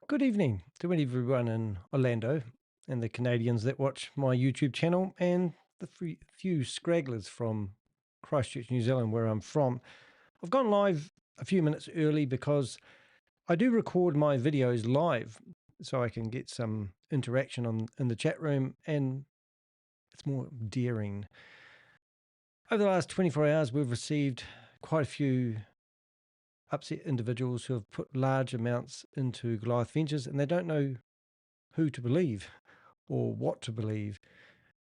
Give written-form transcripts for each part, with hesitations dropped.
Good evening to everyone in Orlando and the Canadians that watch my YouTube channel and the few scragglers from Christchurch, New Zealand, where I'm from. I've gone live a few minutes early because I do record my videos live so I can get some interaction in the chat room, and it's more daring. Over the last 24 hours, we've received quite a few upset individuals who have put large amounts into Goliath Ventures, and they don't know who to believe or what to believe.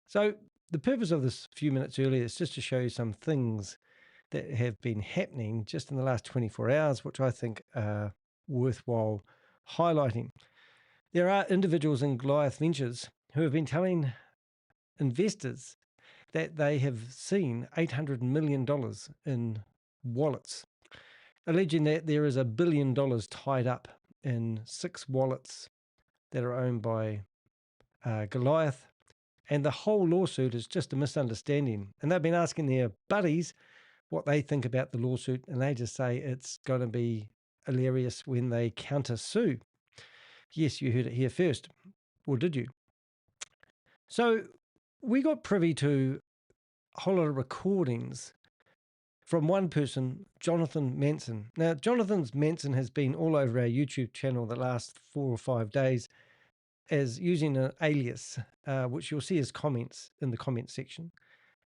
So the purpose of this few minutes earlier is just to show you some things that have been happening just in the last 24 hours, which I think are worthwhile highlighting. There are individuals in Goliath Ventures who have been telling investors that they have seen $800 million in wallets, alleging that there is $1 billion tied up in 6 wallets that are owned by Goliath, and the whole lawsuit is just a misunderstanding. And they've been asking their buddies what they think about the lawsuit, and they just say it's going to be hilarious when they counter-sue. Yes, you heard it here first. Or did you? So we got privy to a whole lot of recordings from one person, Jonathan Manson. Now, Jonathan Manson has been all over our YouTube channel the last 4 or 5 days as using an alias, which you'll see as comments in the comment section.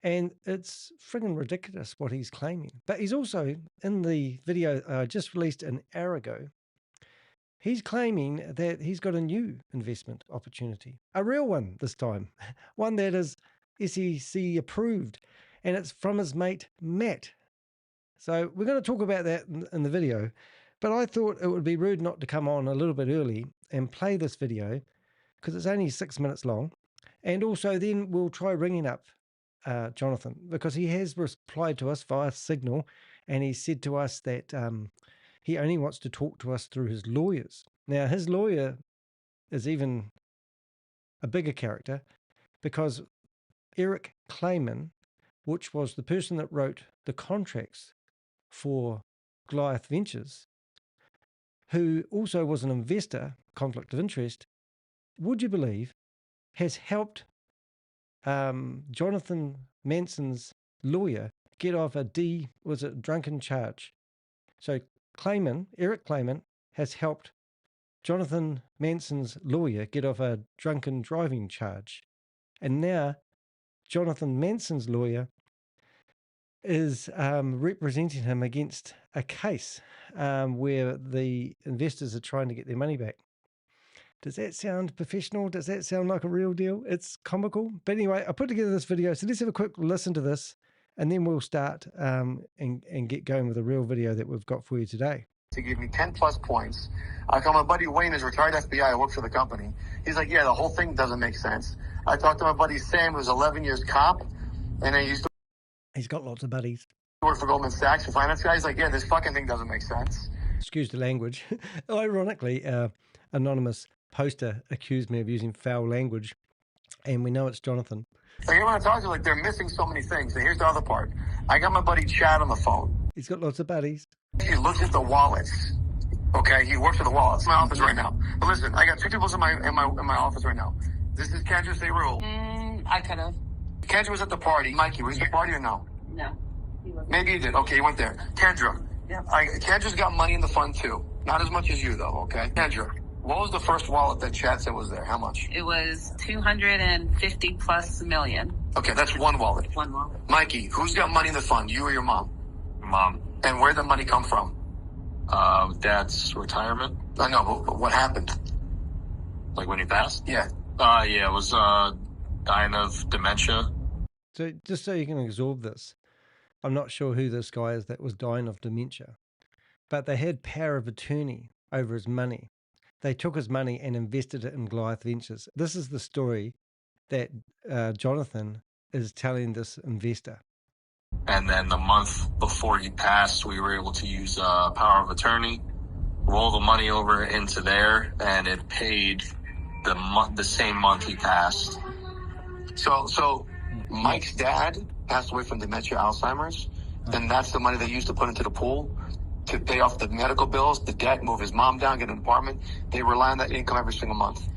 And it's friggin' ridiculous what he's claiming. But he's also, in the video I just released an hour ago, he's claiming that he's got a new investment opportunity, a real one this time, one that is SEC approved, and it's from his mate, Matt. So we're going to talk about that in the video, but I thought it would be rude not to come on a little bit early and play this video because it's only 6 minutes long. And also then we'll try ringing up Jonathan, because he has replied to us via Signal, and he said to us that he only wants to talk to us through his lawyers. Now, his lawyer is even a bigger character, because Eric Clayman, which was the person that wrote the contracts for Goliath Ventures, who also was an investor, conflict of interest, would you believe, has helped Jonathan Manson's lawyer get off a drunken charge. So Eric Clayman has helped Jonathan Manson's lawyer get off a drunken driving charge. And now Jonathan Manson's lawyer is representing him against a case where the investors are trying to get their money back. Does that sound professional? Does that sound like a real deal? It's comical. But anyway, I put together this video, so let's have a quick listen to this, and then we'll start and get going with the real video that we've got for you today. To give me 10 plus points. I call my buddy Wayne is retired FBI. I work for the company. He's like, yeah, the whole thing doesn't make sense. I talked to my buddy Sam, who's 11 years cop, and he used to He's got lots of buddies. work for Goldman Sachs, for finance guy. He's like, yeah, this fucking thing doesn't make sense. Excuse the language. Ironically, anonymous poster accused me of using foul language, and we know it's Jonathan. Like, I want to talk to you, like, they're missing so many things. And here's the other part. I got my buddy Chad on the phone. He's got lots of buddies. He looks at the wallets. Okay, he works for the wallets. My office right now. But listen, I got 2 people in my office right now. This is Kendra. Say rule. I could have. Kendra was at the party. Mikey, was he at the party or no? No. He wasn't. Maybe he did. Okay, he went there. Kendra. Yeah. Kendra's got money in the fund too. Not as much as you though, okay? Kendra, what was the first wallet that Chad said was there? How much? It was 250 plus million. Okay, that's one wallet. One wallet. Mikey, who's got money in the fund? You or your mom? Mom. And where'd the money come from? Dad's retirement. I know, but what happened? Like when he passed? Yeah. Yeah, it was, dying of dementia. So just so you can absorb this, I'm not sure who this guy is that was dying of dementia, but they had power of attorney over his money. They took his money and invested it in Goliath Ventures. This is the story that Jonathan is telling this investor. And then the month before he passed, we were able to use, power of attorney, roll the money over into there, and it paid the same month he passed. So Mike's dad passed away from dementia, Alzheimer's, and that's the money they used to put into the pool. to pay off the medical bills, the debt, move his mom down, get an apartment. They rely on that income every single month.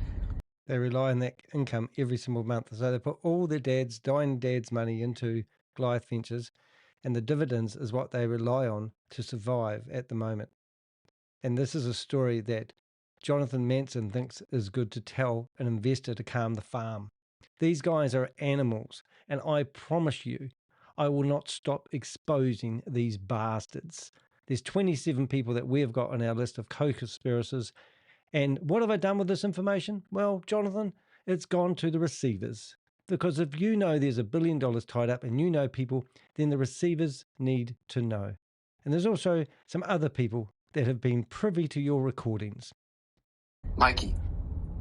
They rely on that income every single month. So they put all their dying dad's money into Goliath Ventures, and the dividends is what they rely on to survive at the moment. And this is a story that Jonathan Manson thinks is good to tell an investor to calm the farm. These guys are animals, and I promise you, I will not stop exposing these bastards. There's 27 people that we've got on our list of co-conspirators. And what have I done with this information? Well, Jonathan, it's gone to the receivers. Because if you know there's $1 billion tied up and you know people, then the receivers need to know. And there's also some other people that have been privy to your recordings. Mikey,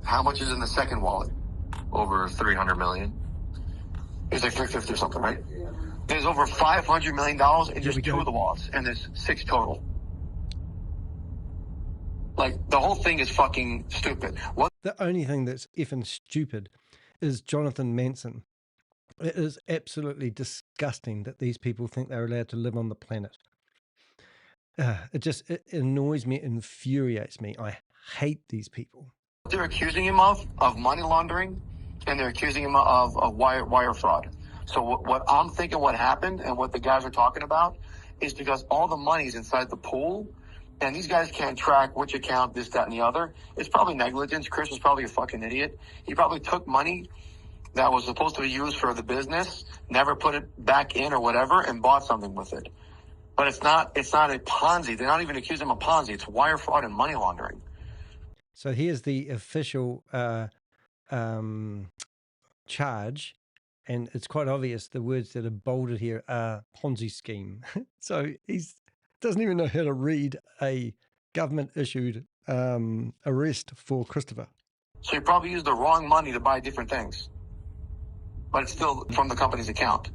how much is in the second wallet? Over 300 million. It's like 350 or something, right? There's over $500 million in just 2 of the wallets, and there's 6 total. Like, the whole thing is fucking stupid. What? The only thing that's effing stupid is Jonathan Manson. It is absolutely disgusting that these people think they're allowed to live on the planet. It annoys me, infuriates me. I hate these people. They're accusing him of money laundering, and they're accusing him of wire fraud. So what I'm thinking what happened and what the guys are talking about is because all the money's inside the pool, and these guys can't track which account, this, that, and the other. It's probably negligence. Chris was probably a fucking idiot. He probably took money that was supposed to be used for the business, never put it back in or whatever, and bought something with it. But it's not a Ponzi. They're not even accusing him of Ponzi. It's wire fraud and money laundering. So here's the official charge, and it's quite obvious the words that are bolded here are Ponzi scheme. So he doesn't even know how to read a government-issued arrest for Christopher. So he probably used the wrong money to buy different things, but it's still from the company's account.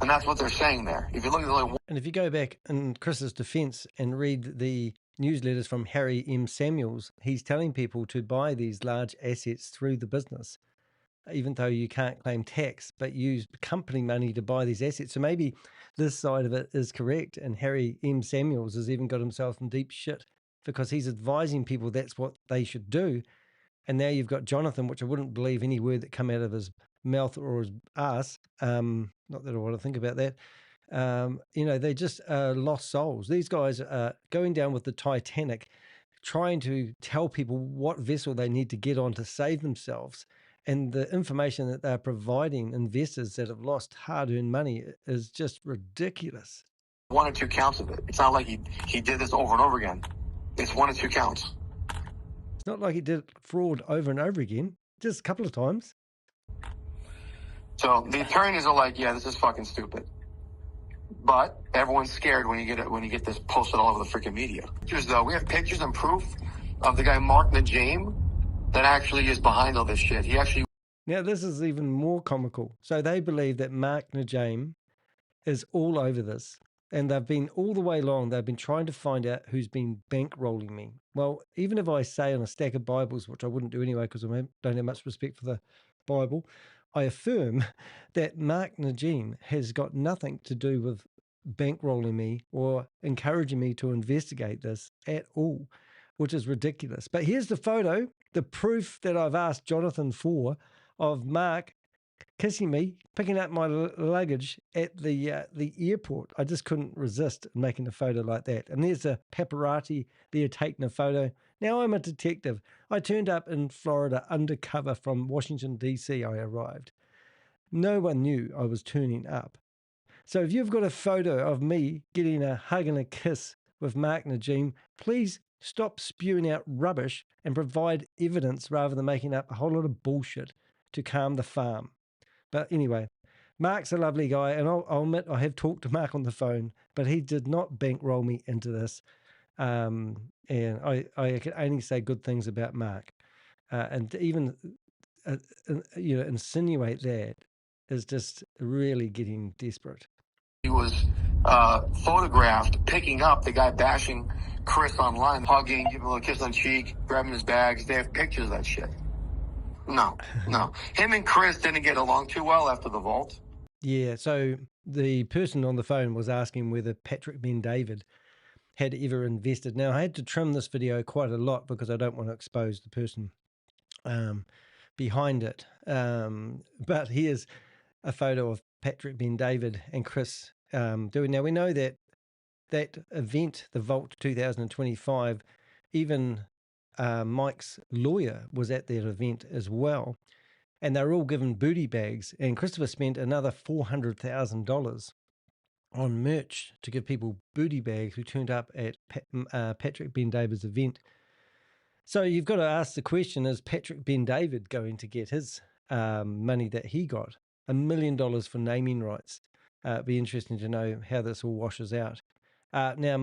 And that's what they're saying there. If you look at the and if you go back in Chris's defense and read the newsletters from Harry M. Samuels, he's telling people to buy these large assets through the business, even though you can't claim tax, but use company money to buy these assets. So maybe this side of it is correct, and Harry M. Samuels has even got himself in deep shit because he's advising people that's what they should do. And now you've got Jonathan, which I wouldn't believe any word that come out of his mouth or his ass. Not that I want to think about that. They just lost souls. These guys are going down with the Titanic, trying to tell people what vessel they need to get on to save themselves. And the information that they're providing investors that have lost hard-earned money is just ridiculous. 1 or 2 counts of it. It's not like he did this over and over again. It's 1 or 2 counts. It's not like he did fraud over and over again, just a couple of times. So the attorneys are like, yeah, this is fucking stupid. But everyone's scared when you get this posted all over the freaking media. Pictures, though, we have pictures and proof of the guy Mark Najim that actually is behind all this shit. He actually... Now, this is even more comical. So they believe that Mark Najim is all over this. And they've been all the way along, they've been trying to find out who's been bankrolling me. Well, even if I say on a stack of Bibles, which I wouldn't do anyway because I don't have much respect for the Bible, I affirm that Mark Najim has got nothing to do with bankrolling me or encouraging me to investigate this at all, which is ridiculous. But here's the photo, the proof that I've asked Jonathan for of Mark kissing me, picking up my luggage at the airport. I just couldn't resist making a photo like that. And there's a paparazzi there taking a photo. Now I'm a detective. I turned up in Florida undercover from Washington, D.C. I arrived. No one knew I was turning up. So if you've got a photo of me getting a hug and a kiss with Mark Najim, please stop spewing out rubbish and provide evidence rather than making up a whole lot of bullshit to calm the farm. But anyway, Mark's a lovely guy, and I'll admit I have talked to Mark on the phone, but he did not bankroll me into this. And I can only say good things about Mark. And to even insinuate that is just really getting desperate. He was photographed picking up the guy bashing Chris online, hugging, giving a little kiss on the cheek, grabbing his bags. They have pictures of that shit. No. Him and Chris didn't get along too well after the vault. Yeah, so the person on the phone was asking whether Patrick Ben David had ever invested. Now, I had to trim this video quite a lot because I don't want to expose the person behind it. But here's a photo of Patrick Ben David and Chris doing. Now, we know that event, the Vault 2025, even Mike's lawyer was at that event as well. And they're all given booty bags. And Christopher spent another $400,000 on merch to give people booty bags who turned up at Patrick Ben David's event. So you've got to ask the question, is Patrick Ben David going to get his money that he got? $1 million for naming rights. It'd be interesting to know how this all washes out. Now,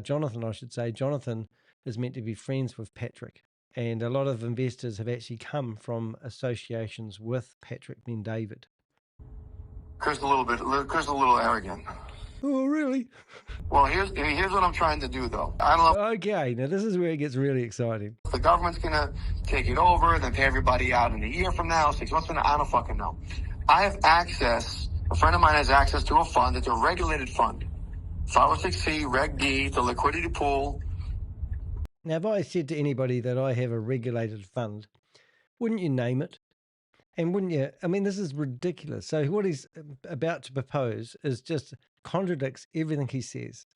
Jonathan, I should say, Jonathan is meant to be friends with Patrick. And a lot of investors have actually come from associations with Patrick Ben David. Chris a little arrogant. Oh, really? Well, here's what I'm trying to do, though. I don't know. Okay, now this is where it gets really exciting. If the government's going to take it over, then pay everybody out in a year from now, 6 months from now, I don't fucking know. I have access, a friend of mine has access to a fund. It's a regulated fund. 506C, Reg D, the liquidity pool. Now, if I said to anybody that I have a regulated fund, wouldn't you name it? And wouldn't you? I mean, this is ridiculous. So what he's about to propose is just contradicts everything he says.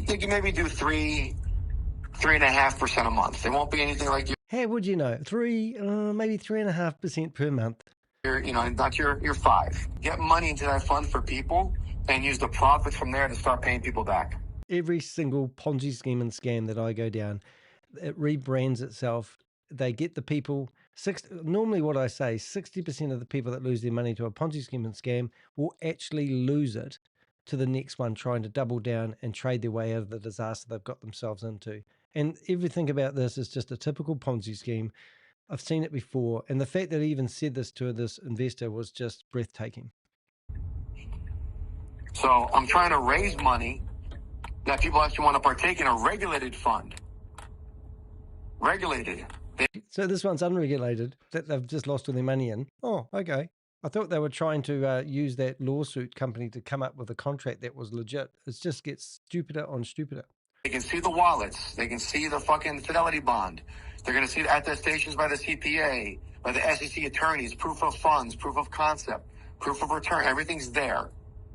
They can maybe do 3.5% a month. It won't be anything like How would you know? Maybe 3.5% per month. not your 5. Get money into that fund for people and use the profits from there to start paying people back. Every single Ponzi scheme and scam that I go down, it rebrands itself. They get the people, normally what I say, 60% of the people that lose their money to a Ponzi scheme and scam will actually lose it to the next one, trying to double down and trade their way out of the disaster they've got themselves into. And everything about this is just a typical Ponzi scheme. I've seen it before. And the fact that he even said this to this investor was just breathtaking. So I'm trying to raise money that people actually want to partake in a regulated fund. Regulated. So this one's unregulated, that they've just lost all their money in. Oh, okay. I thought they were trying to use that lawsuit company to come up with a contract that was legit. It just gets stupider on stupider. They can see the wallets. They can see the fucking fidelity bond. They're going to see the attestations by the CPA, by the SEC attorneys, proof of funds, proof of concept, proof of return. Everything's there.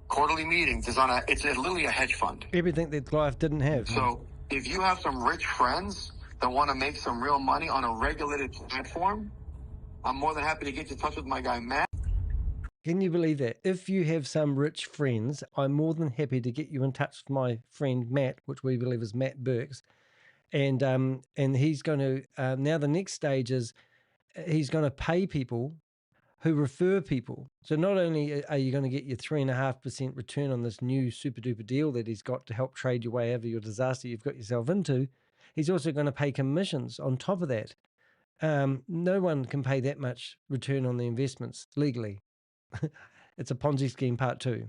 Quarterly meetings it's literally a hedge fund. Everything that Goliath didn't have. So if you have some rich friends that want to make some real money on a regulated platform, I'm more than happy to get you in touch with my guy, Matt. Can you believe that? If you have some rich friends, I'm more than happy to get you in touch with my friend Matt, which we believe is Matt Burks. And he's going to, now the next stage is he's going to pay people who refer people. So not only are you going to get your 3.5% return on this new super duper deal that he's got to help trade your way out of your disaster you've got yourself into, he's also going to pay commissions on top of that. No one can pay that much return on the investments legally. It's a Ponzi scheme part 2.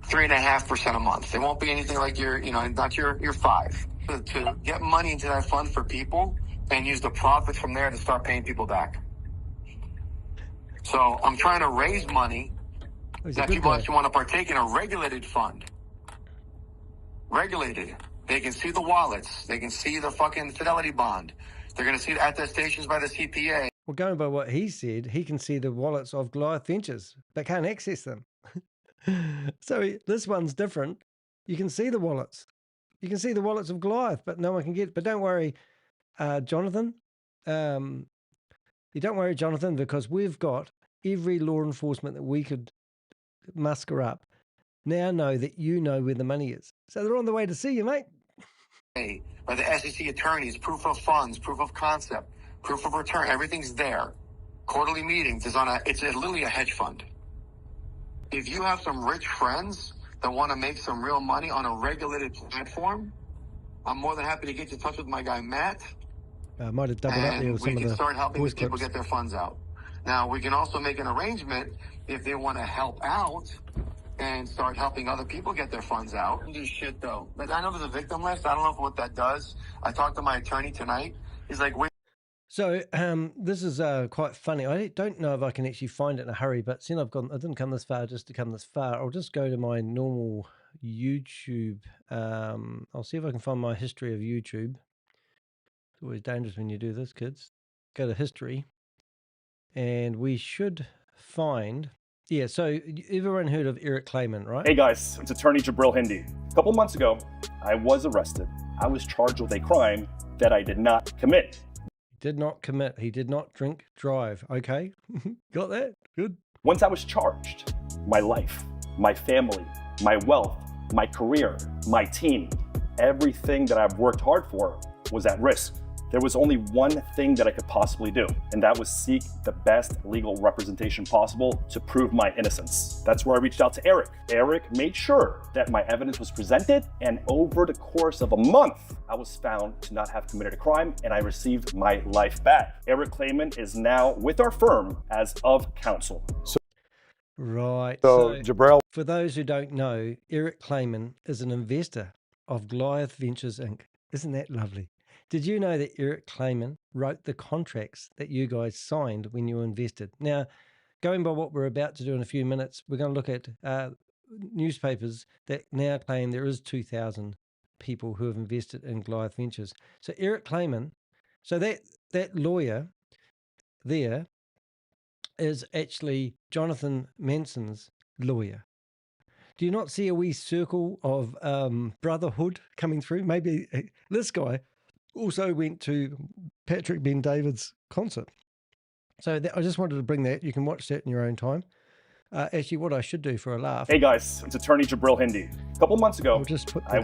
3.5% a month. It won't be anything like not your 5. To get money into that fund for people and use the profits from there to start paying people back. So I'm trying to raise money that people actually want to partake in a regulated fund. Regulated. They can see the wallets. They can see the fucking fidelity bond. They're going to see the attestations by the CPA. Well, going by what he said, he can see the wallets of Goliath Ventures, but can't access them. So this one's different. You can see the wallets. You can see the wallets of Goliath, but no one can get it. But don't worry, Jonathan. You don't worry, Jonathan, because we've got every law enforcement that we could muster up now know that you know where the money is. So they're on the way to see you, mate. By the SEC attorneys, proof of funds, proof of concept, proof of return. Everything's there. Quarterly meetings it's literally a hedge fund. If you have some rich friends that want to make some real money on a regulated platform, I'm more than happy to get you in touch with my guy, Matt. I might have doubled up there with some of the we can start helping voice people clips. get their funds out. Now, we can also make an arrangement if they want to help out and start helping other people get their funds out. Do shit, though. Like, I know there's a victim list. I don't know what that does. I talked to my attorney tonight. He's like, wait. So this is quite funny. I don't know if I can actually find it in a hurry, but since I didn't come this far just to come this far, I'll just go to my normal YouTube. I'll see if I can find my history of YouTube. It's always dangerous when you do this, kids. Go to history, and we should find. Yeah, so everyone heard of Eric Clayman, right? Hey guys, it's attorney Jabril Hindi. A couple months ago, I was arrested. I was charged with a crime that I did not commit. Did not commit. He did not drink, drive. Okay, got that? Good. Once I was charged, my life, my family, my wealth, my career, my team, everything that I've worked hard for was at risk. There was only one thing that I could possibly do, and that was seek the best legal representation possible to prove my innocence. That's where I reached out to Eric. Eric made sure that my evidence was presented, and over the course of a month, I was found to not have committed a crime, and I received my life back. Eric Clayman is now with our firm as of counsel. Right. So Jabril, for those who don't know, Eric Clayman is an investor of Goliath Ventures, Inc. Isn't that lovely? Did you know that Eric Clayman wrote the contracts that you guys signed when you invested? Now, going by what we're about to do in a few minutes, we're going to look at newspapers that now claim there is 2,000 people who have invested in Goliath Ventures. So Eric Clayman, so that lawyer there is actually Jonathan Manson's lawyer. Do you not see a wee circle of brotherhood coming through? Maybe this guy also went to Patrick Ben David's concert. So I just wanted to bring that. You can watch that in your own time. Actually, what I should do for a laugh. Hey guys, it's attorney Jabril Hindi. A couple months ago, I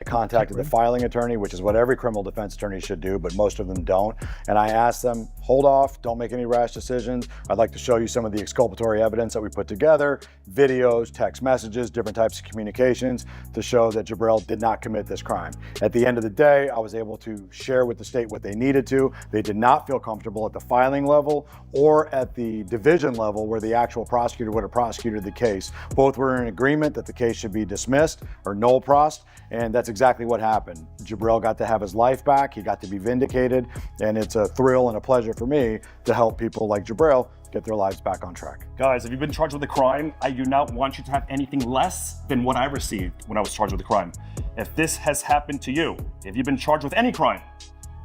contacted the filing attorney, which is what every criminal defense attorney should do, but most of them don't. And I asked them, hold off, don't make any rash decisions. I'd like to show you some of the exculpatory evidence that we put together, videos, text messages, different types of communications to show that Jabril did not commit this crime. At the end of the day, I was able to share with the state what they needed to. They did not feel comfortable at the filing level or at the division level where the actual prosecutor would have prosecuted the case. Both were in agreement that the case should be dismissed or null prost, and that's exactly what happened. Jabril got to have his life back, he got to be vindicated, and it's a thrill and a pleasure for me to help people like Jabril get their lives back on track. Guys, if you've been charged with a crime, I do not want you to have anything less than what I received when I was charged with a crime. If this has happened to you, if you've been charged with any crime,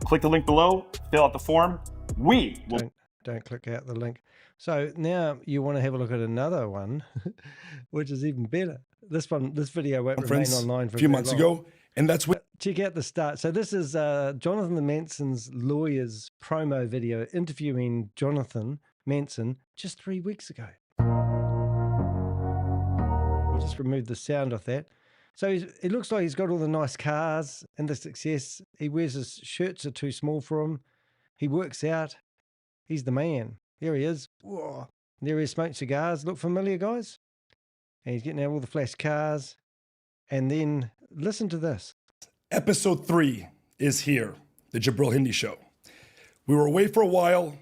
click the link below, fill out the form. We will... Don't click out the link. So now you want to have a look at another one, which is even better. This video won't remain online for a few months ago, and that's what. Check out the start. So this is Jonathan Manson's lawyer's promo video interviewing Jonathan Manson just 3 weeks ago. We'll just remove the sound off that. So it looks like he's got all the nice cars and the success. He wears his shirts are too small for him. He works out. He's the man. There he is. Whoa. There he is smoking cigars. Look familiar, guys? And he's getting out all the flash cars. And then listen to this. Episode 3 is here, the Jabril Hindi Show. We were away for a while.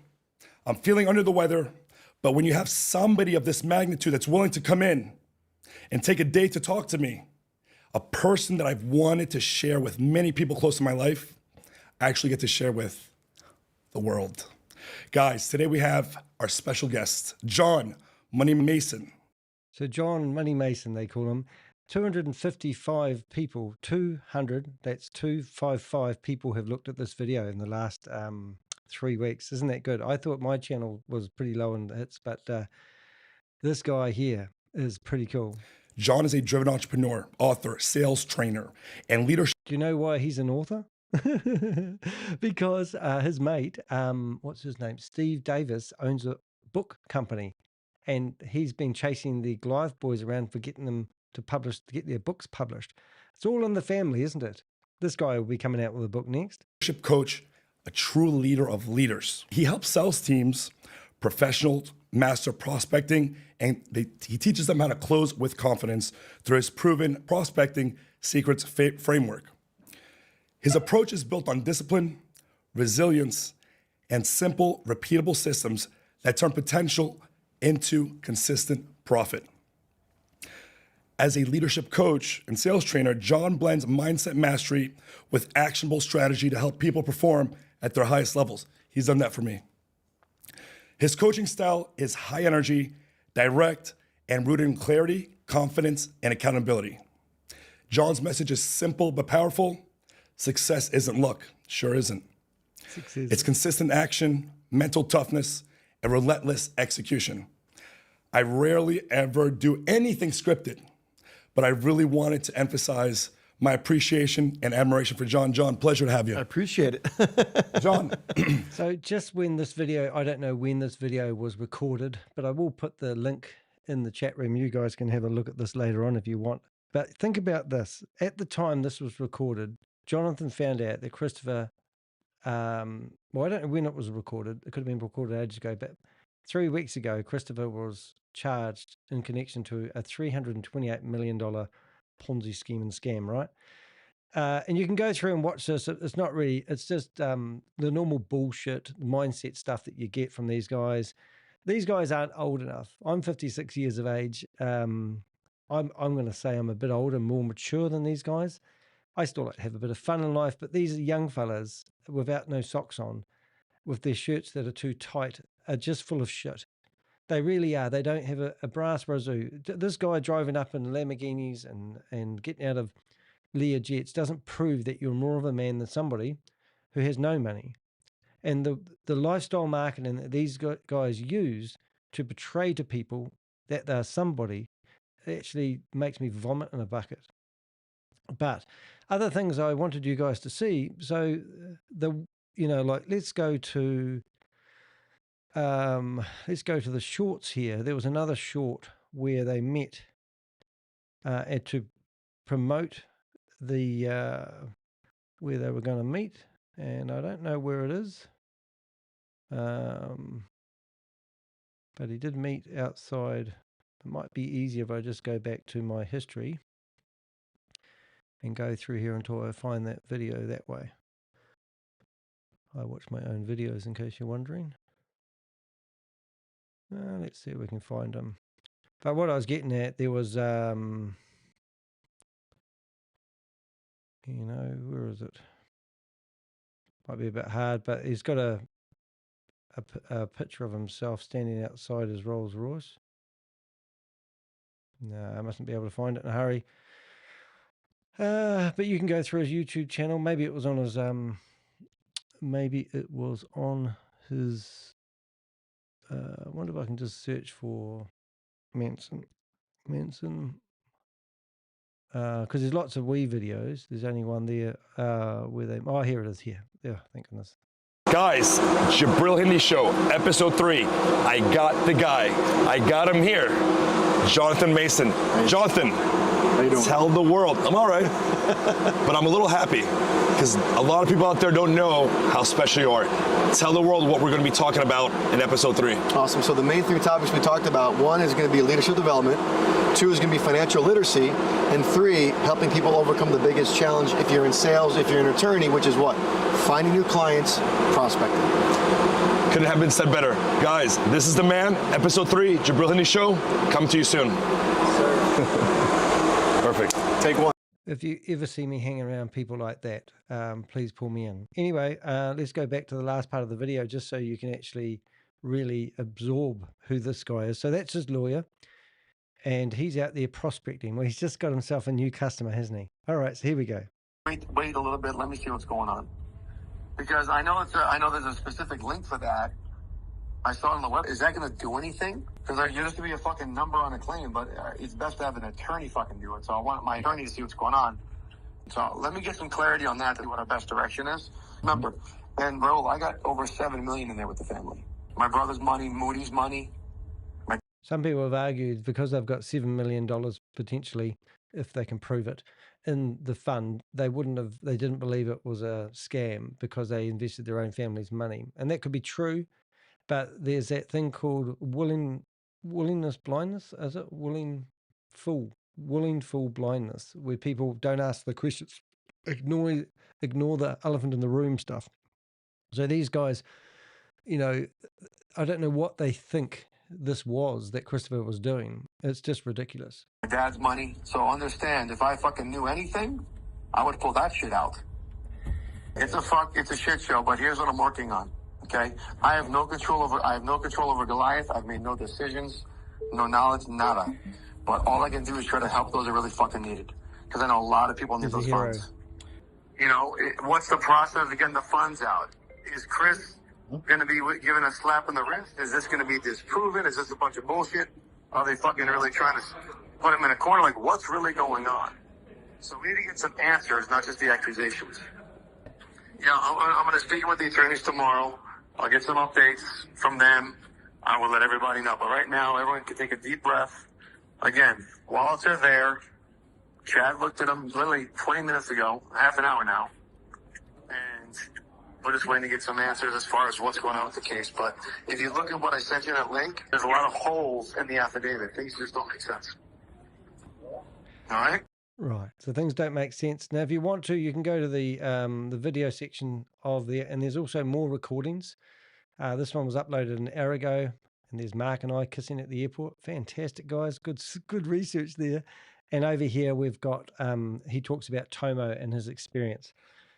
I'm feeling under the weather. But when you have somebody of this magnitude that's willing to come in and take a day to talk to me, a person that I've wanted to share with many people close to my life, I actually get to share with the world. Guys, today we have our special guest, John Money Mason. So John Money Mason, they call him. 255 people, 255 people have looked at this video in the last 3 weeks. Isn't that good? I thought my channel was pretty low in the hits, but this guy here is pretty cool. John is a driven entrepreneur, author, sales trainer, and leadership. Do you know why he's an author? Because his mate, what's his name? Steve Davis owns a book company, and he's been chasing the Goliath boys around for getting them to get their books published. It's all in the family, isn't it? This guy will be coming out with a book next. Leadership coach, a true leader of leaders. He helps sales teams, professionals, master prospecting, and he teaches them how to close with confidence through his proven prospecting secrets framework. His approach is built on discipline, resilience, and simple, repeatable systems that turn potential into consistent profit. As a leadership coach and sales trainer, John blends mindset mastery with actionable strategy to help people perform at their highest levels. He's done that for me. His coaching style is high energy, direct, and rooted in clarity, confidence, and accountability. John's message is simple but powerful. Success isn't luck. Sure isn't. Success. It's consistent action, mental toughness, and relentless execution. I rarely ever do anything scripted, but I really wanted to emphasize my appreciation and admiration for John. John, pleasure to have you. I appreciate it. John. So just when this video, I don't know when this video was recorded, but I will put the link in the chat room. You guys can have a look at this later on if you want. But think about this. At the time this was recorded, Jonathan found out that Christopher, well, I don't know when it was recorded. It could have been recorded ages ago, but 3 weeks ago, Christopher was charged in connection to a $328 million Ponzi scheme and scam, right? And you can go through and watch this. It's not really, it's just the normal bullshit mindset stuff that you get from these guys. These guys aren't old enough. I'm 56 years of age. I'm going to say I'm a bit older, more mature than these guys. I still like to have a bit of fun in life, but these are young fellas without no socks on, with their shirts that are too tight, are just full of shit. They really are. They don't have a brass razoo. This guy driving up in Lamborghinis and getting out of Lear jets doesn't prove that you're more of a man than somebody who has no money. And the lifestyle marketing that these guys use to portray to people that they're somebody actually makes me vomit in a bucket. But other things I wanted you guys to see. So let's go to the shorts here. There was another short where they met and to promote the where they were going to meet, and I don't know where it is. But he did meet outside. It might be easier if I just go back to my history and go through here until I find that video that way. I watch my own videos in case you're wondering. Let's see if we can find them. But what I was getting at, there was, where is it? Might be a bit hard, but he's got a picture of himself standing outside his Rolls Royce. No, I mustn't be able to find it in a hurry. But you can go through his YouTube channel. Maybe it was on his, I wonder if I can just search for Manson, because there's lots of wee videos. There's only one there where they, oh, here it is here. Yeah, thank goodness. Guys, Jabril Hindi Show, episode 3. I got the guy. I got him here. Jonathan Mason. Jonathan, how you doing? Tell the world. I'm all right, but I'm a little happy because a lot of people out there don't know how special you are. Tell the world what we're going to be talking about in episode 3. Awesome. So the main 3 topics we talked about, 1 is going to be leadership development, 2 is going to be financial literacy, and 3, helping people overcome the biggest challenge if you're in sales, if you're an attorney, which is what? Finding new clients, prospecting. Couldn't have been said better. Guys, this is the man, episode 3, Jabril Hindi Show. Come to you soon. Perfect. Take 1. If you ever see me hanging around people like that, please pull me in. Anyway, let's go back to the last part of the video just so you can actually really absorb who this guy is. So that's his lawyer, and he's out there prospecting. Well, he's just got himself a new customer, hasn't he? All right, so here we go. Wait a little bit. Let me see what's going on. Because I know there's a specific link for that. I saw it on the web. Is that going to do anything? Because you're just going to be a fucking number on a claim, but it's best to have an attorney fucking do it. So I want my attorney to see what's going on. So let me get some clarity on that, what our best direction is. Remember, and Raul, I got over $7 million in there with the family. My brother's money, Moody's money. Some people have argued because they've got $7 million potentially, if they can prove it, in the fund, they didn't believe it was a scam because they invested their own family's money. And that could be true. But there's that thing called willingness blindness, is it? Willing fool blindness, where people don't ask the questions, ignore the elephant in the room stuff. So these guys, I don't know what they think this was that Christopher was doing. It's just ridiculous. My dad's money. So understand, if I fucking knew anything, I would pull that shit out. It's a shit show, but here's what I'm working on. Okay, I have no control over Goliath. I've made no decisions, no knowledge, nada. But all I can do is try to help those that really fucking need it. because I know a lot of people need He's a those hero. funds. You know, what's the process of getting the funds out? Is Chris going to be giving a slap on the wrist? Is this going to be disproven? Is this a bunch of bullshit? Are they fucking really trying to put him in a corner? Like, what's really going on? So we need to get some answers, not just the accusations. Yeah, I'm going to speak with the attorneys tomorrow. I'll get some updates from them. I will let everybody know. But right now, everyone can take a deep breath. Again, wallets are there. Chad looked at them literally 20 minutes ago, half an hour now. And we're just waiting to get some answers as far as what's going on with the case. But if you look at what I sent you in that link, there's a lot of holes in the affidavit. Things just don't make sense. All right? Right. So things don't make sense. Now, if you want to, you can go to the video section of the, and there's also more recordings. This one was uploaded an hour ago, and there's Mark and I kissing at the airport. Fantastic, guys. Good research there. And over here, we've got, he talks about Tomo and his experience.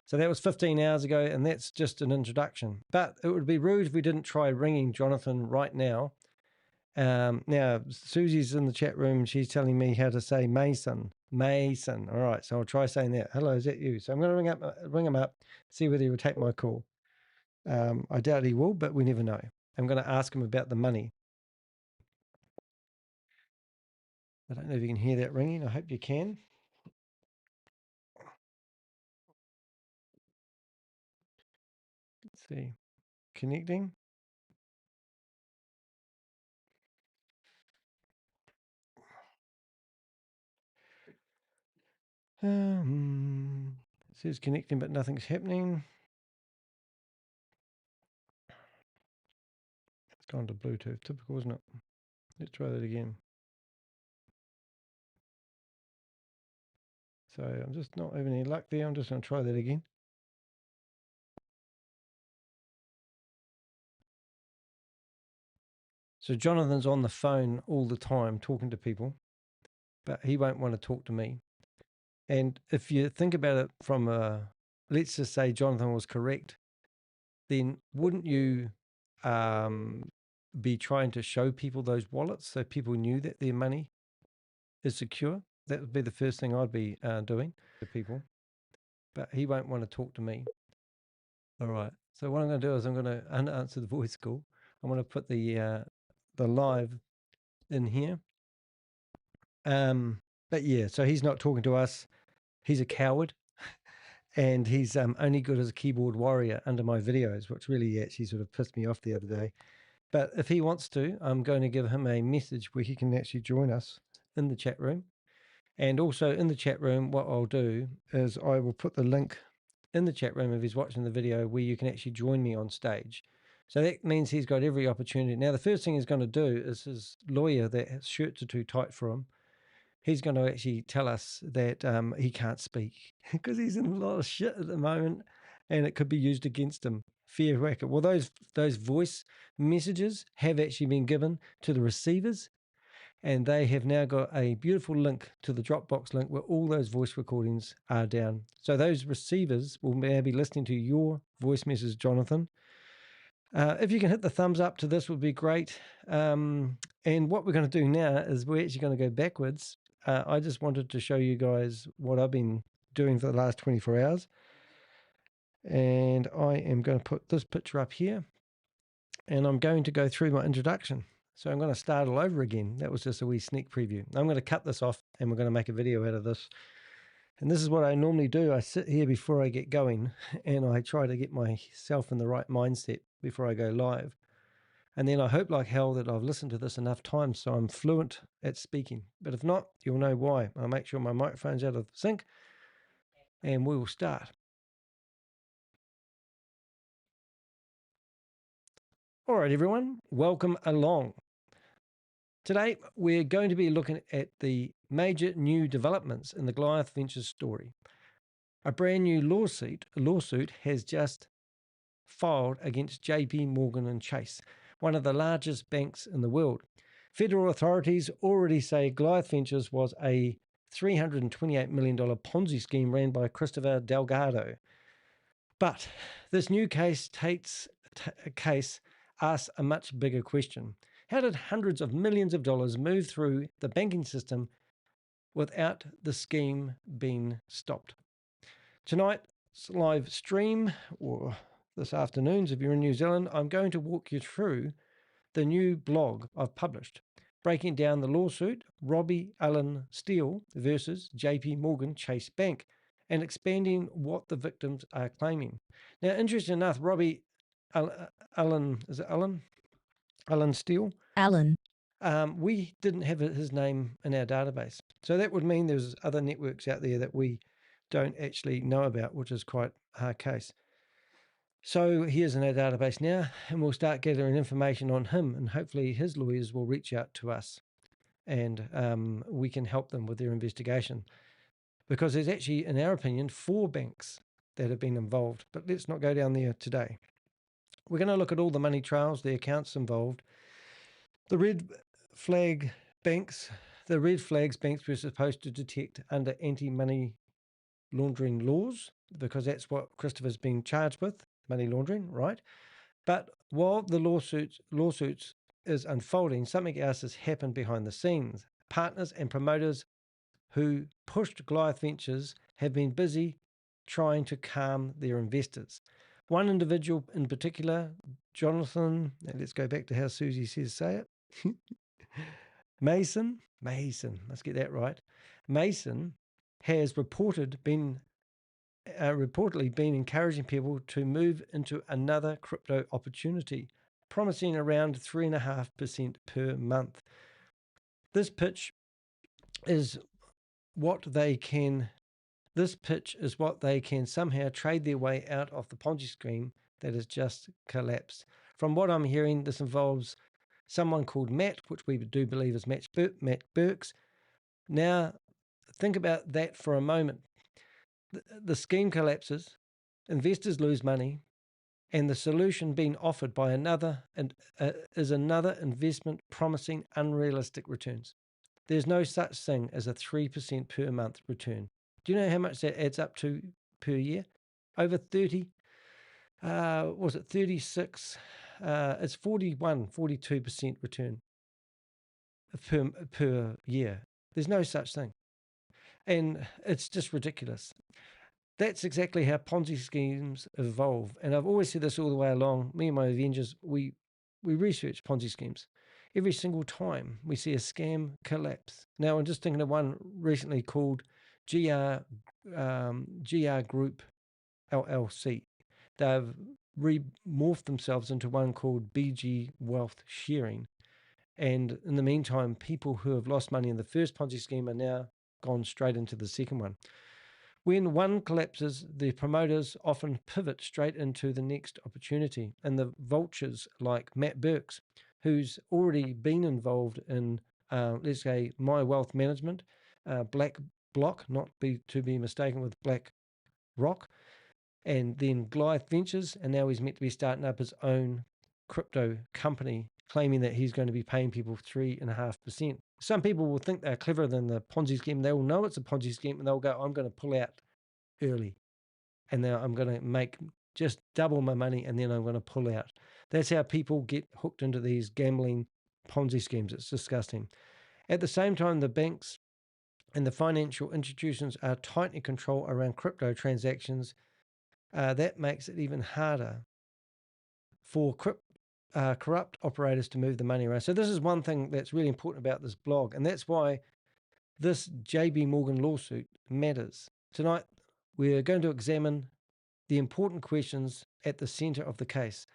So that was 15 hours ago, and that's just an introduction. But it would be rude if we didn't try ringing Jonathan right now. Now, Susie's in the chat room. She's telling me how to say Mason. Mason. All right, so I'll try saying that. Hello, is that you? So I'm going to ring him up, see whether he will take my call. I doubt he will, but we never know. I'm going to ask him about the money. I don't know if you can hear that ringing. I hope you can. Let's see. Connecting. It says connecting, but nothing's happening. It's gone to Bluetooth. Typical, isn't it? Let's try that again. So I'm just not having any luck there. I'm just going to try that again. So Jonathan's on the phone all the time talking to people, but he won't want to talk to me. And if you think about it from a, let's just say Jonathan was correct, then wouldn't you be trying to show people those wallets so people knew that their money is secure? That would be the first thing I'd be doing to people, but he won't want to talk to me. All right. So what I'm going to do is I'm going to unanswer the voice call. I'm going to put the live in here. But yeah, so he's not talking to us. He's a coward, and he's only good as a keyboard warrior under my videos, which really actually sort of pissed me off the other day. But if he wants to, I'm going to give him a message where he can actually join us in the chat room. And also in the chat room, what I'll do is I will put the link in the chat room if he's watching the video where you can actually join me on stage. So that means he's got every opportunity. Now, the first thing he's going to do is his lawyer, that his shirts are too tight for him, he's going to actually tell us that he can't speak because he's in a lot of shit at the moment and it could be used against him. Fair whacker. Well, those voice messages have actually been given to the receivers, and they have now got a beautiful link to the Dropbox link where all those voice recordings are down. So those receivers will now be listening to your voice message, Jonathan. If you can hit the thumbs up to this would be great. And what we're going to do now is we're actually going to go backwards. I just wanted to show you guys what I've been doing for the last 24 hours. And I am going to put this picture up here. And I'm going to go through my introduction. So I'm going to start all over again. That was just a wee sneak preview. I'm going to cut this off and we're going to make a video out of this. And this is what I normally do. I sit here before I get going and I try to get myself in the right mindset before I go live. And then I hope like hell that I've listened to this enough times so I'm fluent at speaking. But if not, you'll know why. I'll make sure my microphone's out of sync and we will start. All right, everyone, welcome along. Today, we're going to be looking at the major new developments in the Goliath Ventures story. A brand new lawsuit has just filed against JPMorgan Chase, one of the largest banks in the world. Federal authorities already say Goliath Ventures was a $328 million Ponzi scheme ran by Christopher Delgado. But this new case asks a much bigger question. How did hundreds of millions of dollars move through the banking system without the scheme being stopped. Tonight's live stream, or this afternoon's if you're in New Zealand, I'm going to walk you through the new blog I've published, breaking down the lawsuit Robbie Allen Steele versus JPMorgan Chase Bank, and expanding what the victims are claiming. Now, interesting enough, Robbie Allen, is it Allen? Allen Steele? Allen. We didn't have his name in our database. So that would mean there's other networks out there that we don't actually know about, which is quite a hard case. So he is in our database now, and we'll start gathering information on him, and hopefully his lawyers will reach out to us and we can help them with their investigation. Because there's actually, in our opinion, 4 banks that have been involved. But let's not go down there today. We're going to look at all the money trails, the accounts involved. The red flags banks were supposed to detect under anti-money laundering laws, because that's what Christopher's been charged with, money laundering, right? But while the lawsuits is unfolding, something else has happened behind the scenes. Partners and promoters who pushed Goliath Ventures have been busy trying to calm their investors. One individual in particular, Jonathan, and let's go back to how Susie says say it, Mason, let's get that right. Mason has reportedly been encouraging people to move into another crypto opportunity, promising around 3.5% per month. This pitch is what they can somehow trade their way out of the Ponzi scheme that has just collapsed. From what I'm hearing, this involves someone called Matt, which we do believe is Matt Burks. Now, think about that for a moment. The scheme collapses, investors lose money, and the solution being offered by another is another investment promising unrealistic returns. There's no such thing as a 3% per month return. Do you know how much that adds up to per year? Over 30, was it 36? It's 42% return per year. There's no such thing. And it's just ridiculous. That's exactly how Ponzi schemes evolve. And I've always said this all the way along. Me and my Avengers, we research Ponzi schemes. Every single time we see a scam collapse. Now, I'm just thinking of one recently called GR Group LLC. They've morphed themselves into one called BG Wealth Sharing. And in the meantime, people who have lost money in the first Ponzi scheme are now gone straight into the second one. When one collapses, the promoters often pivot straight into the next opportunity. And the vultures like Matt Burks, who's already been involved in, let's say, My Wealth Management, Black Block, not to be mistaken with Black Rock, and then Goliath Ventures, and now he's meant to be starting up his own crypto company, claiming that he's going to be paying people 3.5%. Some people will think they're cleverer than the Ponzi scheme. They will know it's a Ponzi scheme, and they'll go, I'm going to pull out early, and then I'm going to make just double my money, and then I'm going to pull out. That's how people get hooked into these gambling Ponzi schemes. It's disgusting. At the same time, the banks and the financial institutions are tightening control around crypto transactions. That makes it even harder for corrupt operators to move the money around. So this is one thing that's really important about this blog, and that's why this JPMorgan lawsuit matters. Tonight, we're going to examine the important questions at the center of the case.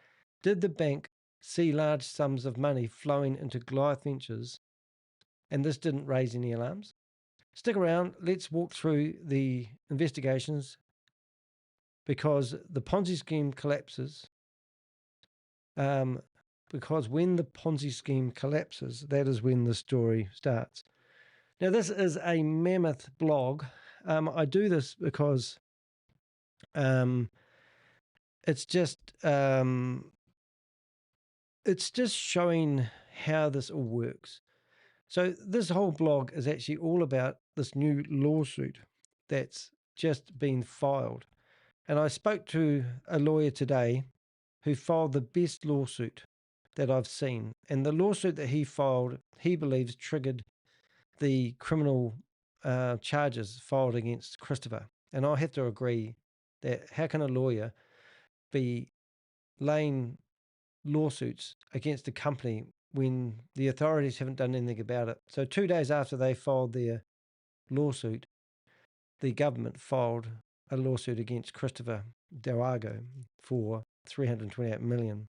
Did the bank see large sums of money flowing into Goliath Ventures, and this didn't raise any alarms? Stick around. Let's walk through the investigations, because the Ponzi scheme collapses. Because when the Ponzi scheme collapses, that is when the story starts. Now, this is a mammoth blog. I do this because it's just showing how this all works. So this whole blog is actually all about this new lawsuit that's just been filed. And I spoke to a lawyer today who filed the best lawsuit that I've seen. And the lawsuit that he filed, he believes triggered the criminal charges filed against Christopher. And I have to agree that how can a lawyer be laying lawsuits against a company when the authorities haven't done anything about it? So 2 days after they filed their lawsuit, the government filed a lawsuit against Christopher Delgado for $328 million.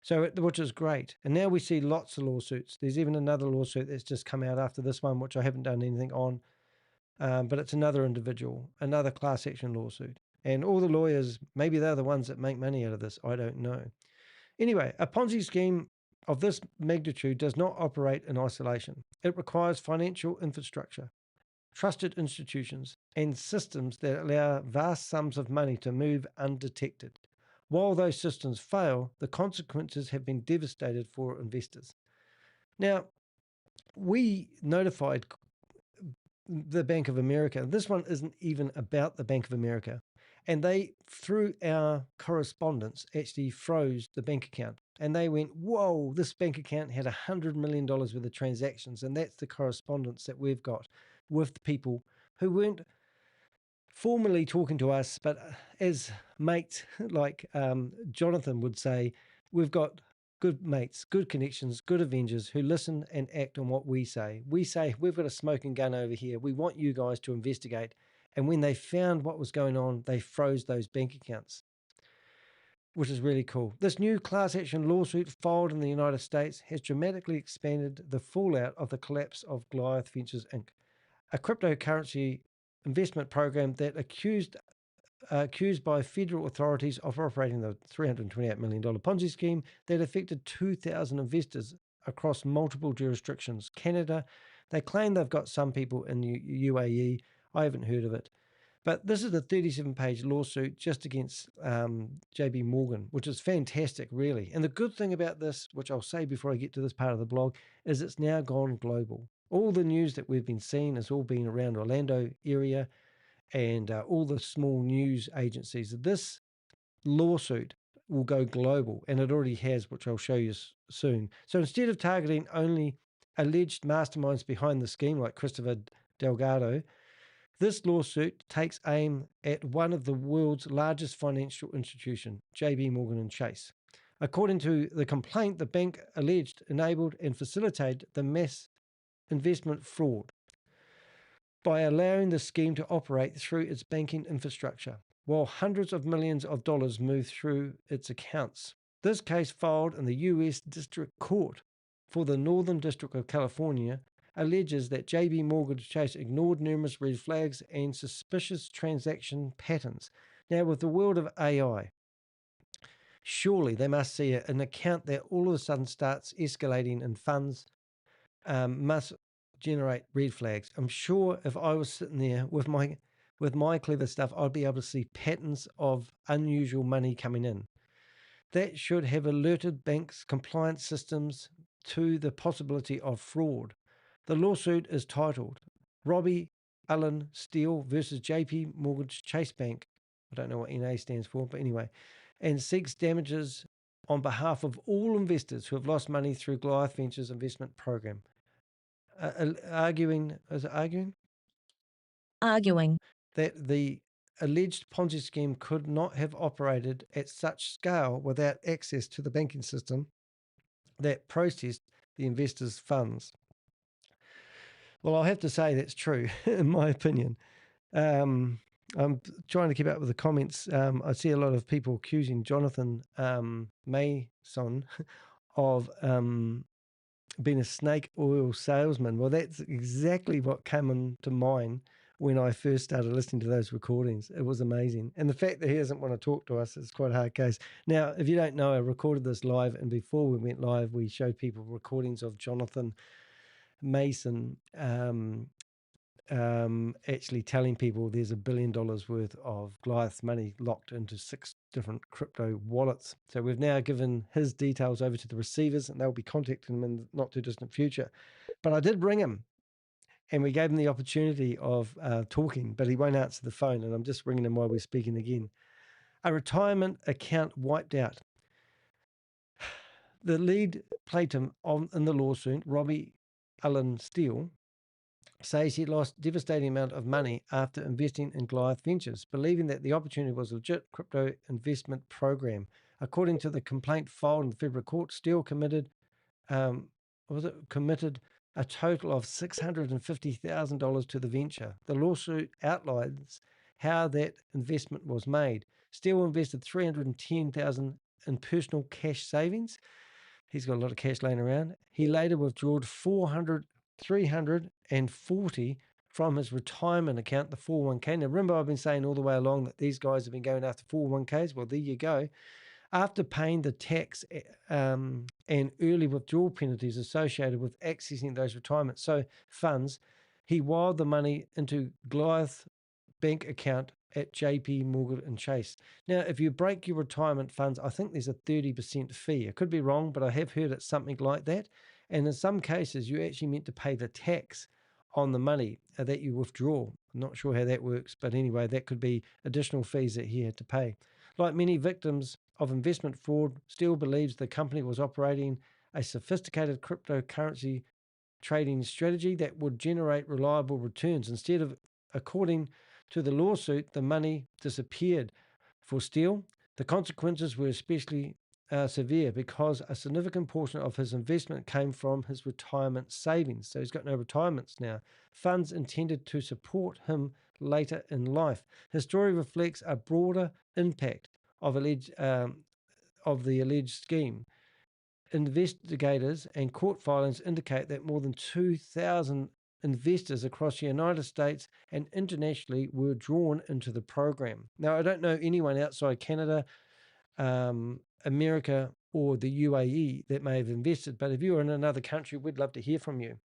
So, which is great. And now we see lots of lawsuits. There's even another lawsuit that's just come out after this one, which I haven't done anything on. But it's another individual, another class action lawsuit. And all the lawyers, maybe they're the ones that make money out of this. I don't know. Anyway, a Ponzi scheme of this magnitude does not operate in isolation. It requires financial infrastructure, trusted institutions, and systems that allow vast sums of money to move undetected. While those systems fail, the consequences have been devastating for investors. Now, we notified the Bank of America. This one isn't even about the Bank of America. And they, through our correspondence, actually froze the bank account. And they went, whoa, this bank account had $100 million worth of transactions. And that's the correspondence that we've got with the people who weren't formally talking to us, but as mates, like Jonathan would say, we've got good mates, good connections, good Avengers who listen and act on what we say. We say, we've got a smoking gun over here. We want you guys to investigate. And when they found what was going on, they froze those bank accounts, which is really cool. This new class action lawsuit filed in the United States has dramatically expanded the fallout of the collapse of Goliath Ventures, Inc., a cryptocurrency investment program that accused by federal authorities of operating the $328 million Ponzi scheme that affected 2,000 investors across multiple jurisdictions. Canada, they claim they've got some people in the UAE. I haven't heard of it. But this is a 37-page lawsuit just against JPMorgan, which is fantastic, really. And the good thing about this, which I'll say before I get to this part of the blog, is it's now gone global. All the news that we've been seeing has all been around Orlando area and all the small news agencies. This lawsuit will go global, and it already has, which I'll show you soon. So instead of targeting only alleged masterminds behind the scheme like Christopher Delgado, this lawsuit takes aim at one of the world's largest financial institutions, JPMorgan Chase. According to the complaint, the bank alleged, enabled, and facilitated the mass investment fraud by allowing the scheme to operate through its banking infrastructure, while hundreds of millions of dollars moved through its accounts. This case filed in the U.S. District Court for the Northern District of California alleges that JPMorgan Chase ignored numerous red flags and suspicious transaction patterns. Now, with the world of AI, surely they must see an account that all of a sudden starts escalating in funds, must generate red flags. I'm sure if I was sitting there with my clever stuff, I'd be able to see patterns of unusual money coming in. That should have alerted banks' compliance systems to the possibility of fraud. The lawsuit is titled Robbie Allen Steele versus JPMorgan Chase Bank. I don't know what NA stands for, but anyway, and seeks damages on behalf of all investors who have lost money through Goliath Ventures investment program. Arguing that the alleged Ponzi scheme could not have operated at such scale without access to the banking system that processed the investors' funds. Well, I'll have to say that's true, in my opinion. I'm trying to keep up with the comments. I see a lot of people accusing Jonathan Mason of being a snake oil salesman. Well, that's exactly what came into mind when I first started listening to those recordings. It was amazing. And the fact that he doesn't want to talk to us is quite a hard case. Now, if you don't know, I recorded this live, and before we went live, we showed people recordings of Jonathan Mason actually telling people there's $1 billion worth of Goliath money locked into 6 different crypto wallets. So we've now given his details over to the receivers, and they'll be contacting him in the not too distant future. But I did ring him, and we gave him the opportunity of talking, but he won't answer the phone, and I'm just ringing him while we're speaking again. A retirement account wiped out. The lead plaintiff in the lawsuit, Robbie Allen Steele, says he lost a devastating amount of money after investing in Goliath Ventures, believing that the opportunity was a legit crypto investment program. According to the complaint filed in the federal court, Steele committed a total of $650,000 to the venture. The lawsuit outlines how that investment was made. Steele invested $310,000 in personal cash savings. He's got a lot of cash laying around. He later withdrew $340 from his retirement account, the 401k. Now, remember, I've been saying all the way along that these guys have been going after 401ks. Well, there you go. After paying the tax and early withdrawal penalties associated with accessing those retirement funds, he wired the money into Goliath bank account at JPMorgan Chase. Now, if you break your retirement funds, I think there's a 30% fee. I could be wrong, but I have heard it's something like that. And in some cases, you're actually meant to pay the tax on the money that you withdraw. I'm not sure how that works, but anyway, that could be additional fees that he had to pay. Like many victims of investment fraud, Steele believes the company was operating a sophisticated cryptocurrency trading strategy that would generate reliable returns. Instead of, according to the lawsuit, the money disappeared. For Steele, the consequences were especially severe because a significant portion of his investment came from his retirement savings. So he's got no retirements now. Funds intended to support him later in life. His story reflects a broader impact of the alleged scheme. Investigators and court filings indicate that more than 2,000 investors across the United States and internationally were drawn into the program. Now, I don't know anyone outside Canada, America, or the UAE that may have invested, but if you're in another country, we'd love to hear from you.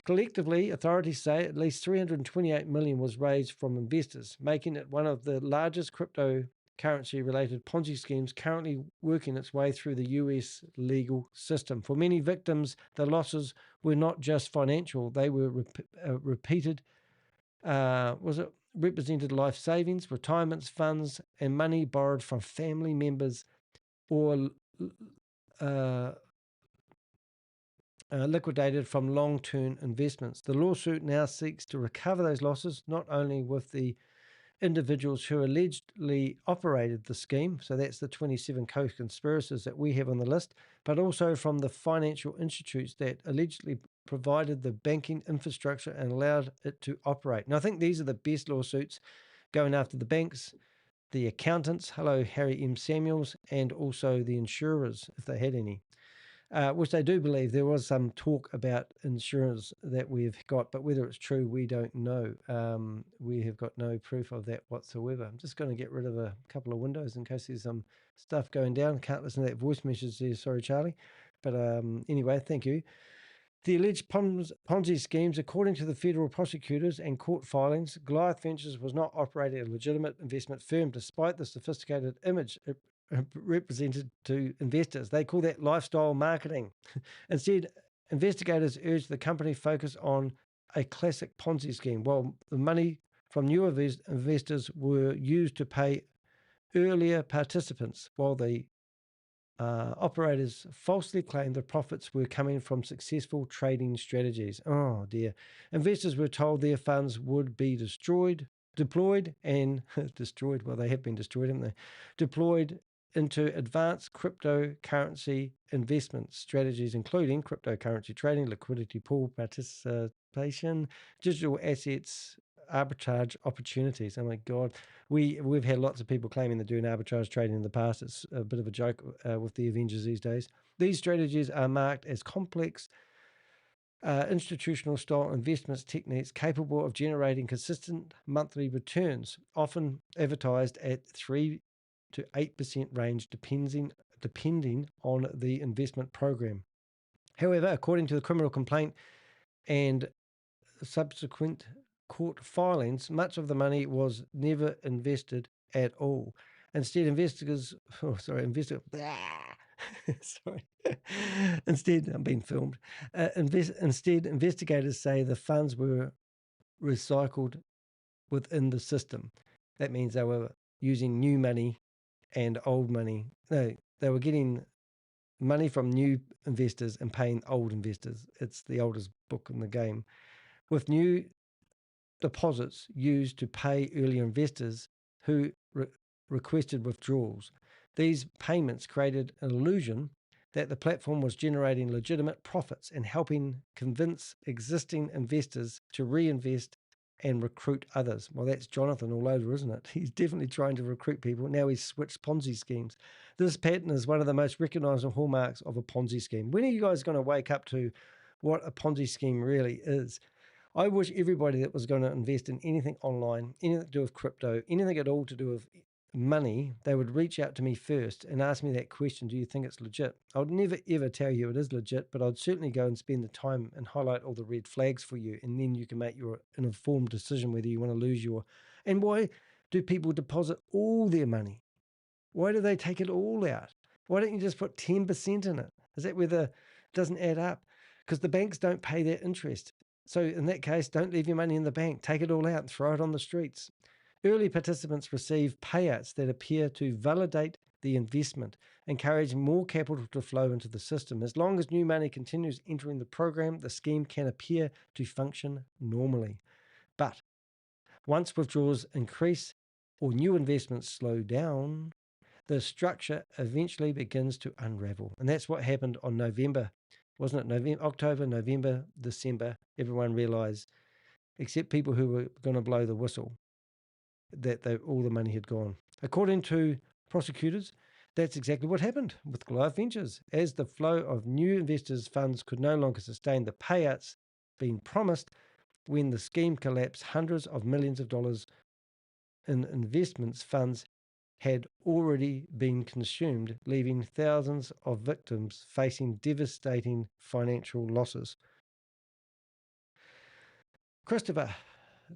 Collectively, authorities say at least $328 million was raised from investors, making it one of the largest cryptocurrency-related Ponzi schemes currently working its way through the US legal system. For many victims, the losses were not just financial; they were represented life savings, retirement funds, and money borrowed from family members or liquidated from long-term investments. The lawsuit now seeks to recover those losses, not only with the individuals who allegedly operated the scheme, so that's the 27 co-conspirators that we have on the list, but also from the financial institutes that allegedly provided the banking infrastructure and allowed it to operate. And I think these are the best lawsuits, going after the banks, the accountants, hello Harry M. Samuels, and also the insurers, if they had any. Which they do believe. There was some talk about insurance that we've got, but whether it's true, we don't know. We have got no proof of that whatsoever. I'm just going to get rid of a couple of windows in case there's some stuff going down. Can't listen to that voice message there. Sorry, Charlie. But anyway, thank you. The alleged Ponzi schemes, according to the federal prosecutors and court filings, Goliath Ventures was not operating a legitimate investment firm despite the sophisticated image it represented to investors. They call that lifestyle marketing. Instead, investigators urged the company focus on a classic Ponzi scheme, while the money from new investors were used to pay earlier participants, while the operators falsely claimed the profits were coming from successful trading strategies. Oh dear. Investors were told their funds would be deployed and destroyed. Well, they have been destroyed, haven't they? Deployed into advanced cryptocurrency investment strategies, including cryptocurrency trading, liquidity pool participation, digital assets, arbitrage opportunities. Oh my God. We've had lots of people claiming they're doing arbitrage trading in the past. It's a bit of a joke with the Avengers these days. These strategies are marked as complex institutional style investment techniques capable of generating consistent monthly returns, often advertised at 3 to 8% range, depending on the investment program. However, according to the criminal complaint and subsequent court filings, much of the money was never invested at all. Instead, Instead, I'm being filmed. Instead, investigators say the funds were recycled within the system. That means they were using new money and old money. No, they were getting money from new investors and paying old investors. It's the oldest book in the game. with new deposits used to pay earlier investors who requested withdrawals. These payments created an illusion that the platform was generating legitimate profits and helping convince existing investors to reinvest and recruit others. Well, that's Jonathan all over, isn't it? He's definitely trying to recruit people. Now he's switched Ponzi schemes. This pattern is one of the most recognizable hallmarks of a Ponzi scheme. When are you guys going to wake up to what a Ponzi scheme really is? I wish everybody that was going to invest in anything online, anything to do with crypto, anything at all to do with money, they would reach out to me first and ask me that question, do you think it's legit? I would never ever tell you it is legit, but I'd certainly go and spend the time and highlight all the red flags for you, and then you can make an informed decision whether you want to lose your... And why do people deposit all their money? Why do they take it all out? Why don't you just put 10% in it? Is that whether it doesn't add up? Because the banks don't pay that interest. So in that case, don't leave your money in the bank. Take it all out and throw it on the streets. Early participants receive payouts that appear to validate the investment, encouraging more capital to flow into the system. As long as new money continues entering the program, the scheme can appear to function normally. But once withdrawals increase or new investments slow down, the structure eventually begins to unravel. And that's what happened on November, wasn't it? October, November, December, everyone realized, except people who were going to blow the whistle, that all the money had gone. According to prosecutors, that's exactly what happened with Goliath Ventures. As the flow of new investors' funds could no longer sustain the payouts being promised, when the scheme collapsed, hundreds of millions of dollars in investments funds had already been consumed, leaving thousands of victims facing devastating financial losses. Christopher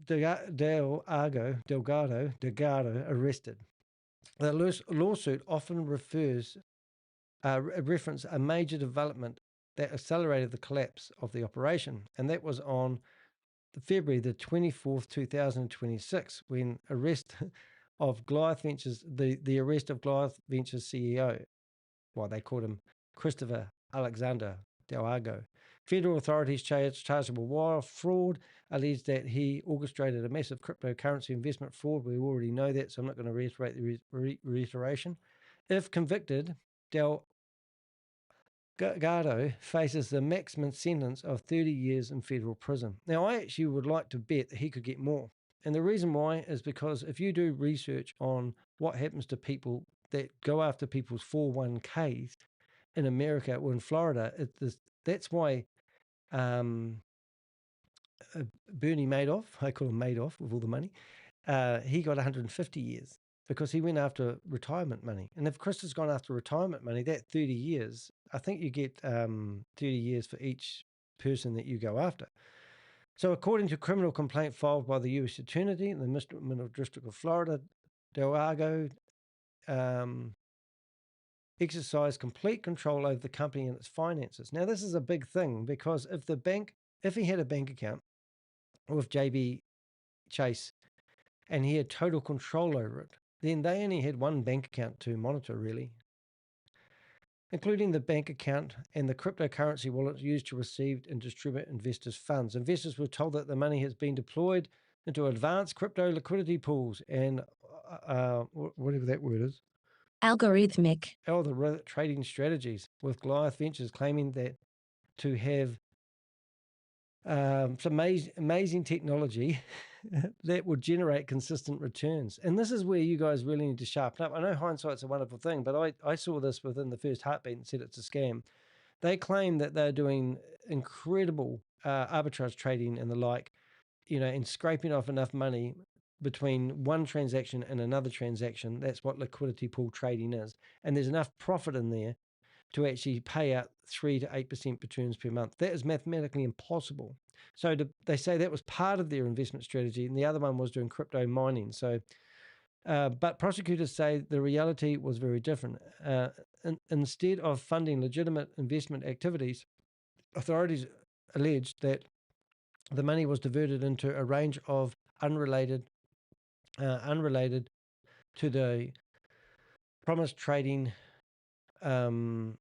Delgado arrested. The lawsuit often reference a major development that accelerated the collapse of the operation, and that was on February the 24th, 2026, when arrest of Goliath Ventures, the arrest of Goliath Ventures CEO, well, they called him Christopher Alexander Delgado. Federal authorities charged him with wire fraud, alleged that he orchestrated a massive cryptocurrency investment fraud. We already know that, so I'm not going to reiterate the reiteration. If convicted, Delgado faces the maximum sentence of 30 years in federal prison. Now, I actually would like to bet that he could get more. And the reason why is because if you do research on what happens to people that go after people's 401ks in America or in Florida, that's why Bernie Madoff, I call him Madoff with all the money, he got 150 years because he went after retirement money. And if Chris has gone after retirement money, that 30 years, I think you get 30 years for each person that you go after. So according to a criminal complaint filed by the U.S. Attorney in the Middle District of Florida, Delgado exercised complete control over the company and its finances. Now, this is a big thing because if he had a bank account with JP Chase and he had total control over it, then they only had one bank account to monitor, really, including the bank account and the cryptocurrency wallet used to receive and distribute investors' funds. Investors were told that the money has been deployed into advanced crypto liquidity pools and whatever that word is. Algorithmic Trading strategies, with Goliath Ventures claiming that to have some amazing technology that would generate consistent returns. And this is where you guys really need to sharpen up. I know hindsight's a wonderful thing, but I saw this within the first heartbeat and said it's a scam. They claim that they're doing incredible arbitrage trading and the like, and scraping off enough money between one transaction and another transaction. That's what liquidity pool trading is. And there's enough profit in there to actually pay out 3 to 8% returns per month. That is mathematically impossible. So they say that was part of their investment strategy, and the other one was doing crypto mining. So, but prosecutors say the reality was very different. Instead of funding legitimate investment activities, authorities alleged that the money was diverted into a range of unrelated to the promised trading. What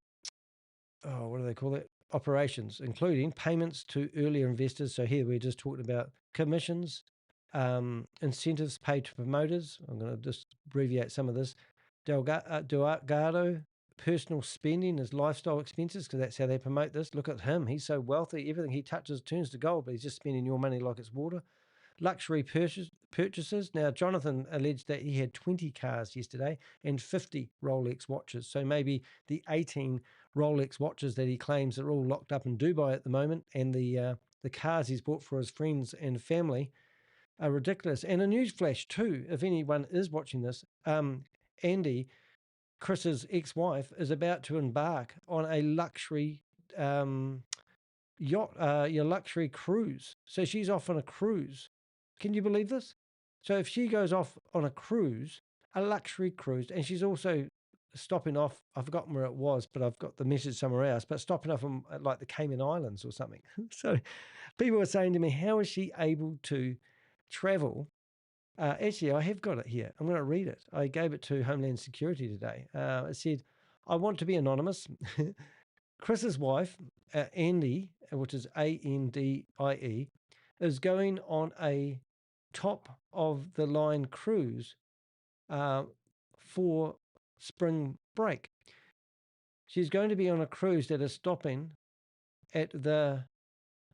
do they call it? operations, including payments to earlier investors. So here we're just talking about commissions, incentives paid to promoters. I'm going to just abbreviate some of this. Delgado, personal spending as lifestyle expenses, because that's how they promote this. Look at him. He's so wealthy. Everything he touches turns to gold, but he's just spending your money like it's water. Luxury purchases. Now, Jonathan alleged that he had 20 cars yesterday and 50 Rolex watches. So maybe the 18 Rolex watches that he claims are all locked up in Dubai at the moment, and the cars he's bought for his friends and family are ridiculous. And a news flash too, if anyone is watching this, Andy, Chris's ex-wife, is about to embark on a luxury yacht, luxury cruise. So she's off on a cruise. Can you believe this? So if she goes off on a cruise, a luxury cruise, and she's also stopping off, I've forgotten where it was, but I've got the message somewhere else, but stopping off on like the Cayman Islands or something. So people were saying to me, how is she able to travel? Actually, I have got it here. I'm going to read it. I gave it to Homeland Security today. It said, I want to be anonymous. Chris's wife, Andy, which is Andie, is going on a top-of-the-line cruise for spring break. She's going to be on a cruise that is stopping at the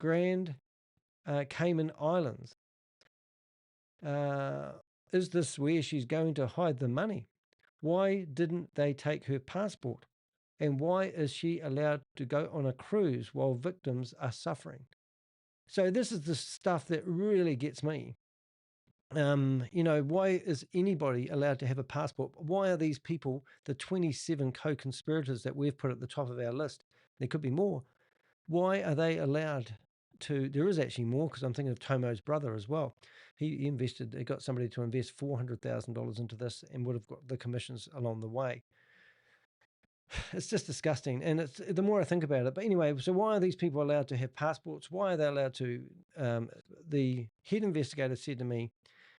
Grand Cayman Islands. Is this where she's going to hide the money? Why didn't they take her passport? And why is she allowed to go on a cruise while victims are suffering? So this is the stuff that really gets me. Why is anybody allowed to have a passport? Why are these people, the 27 co-conspirators that we've put at the top of our list, there could be more, why are they allowed to? There is actually more, because I'm thinking of Tomo's brother as well. He got somebody to invest $400,000 into this and would have got the commissions along the way. It's just disgusting. And it's the more I think about it. But anyway, so why are these people allowed to have passports? Why are they allowed to? The head investigator said to me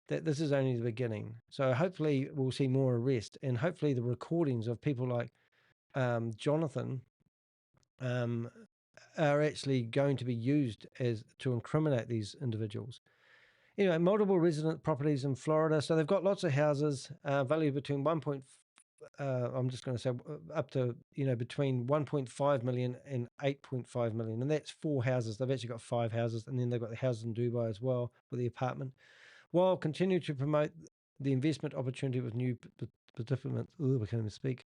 that this is only the beginning. So hopefully we'll see more arrest, and hopefully the recordings of people like Jonathan are actually going to be used as to incriminate these individuals. Anyway, multiple resident properties in Florida. So they've got lots of houses, valued between I'm just going to say up to, between 1.5 million and 8.5 million. And that's 4 houses. They've actually got 5 houses. And then they've got the houses in Dubai as well with the apartment. While continuing to promote the investment opportunity with new participants. I can't even speak.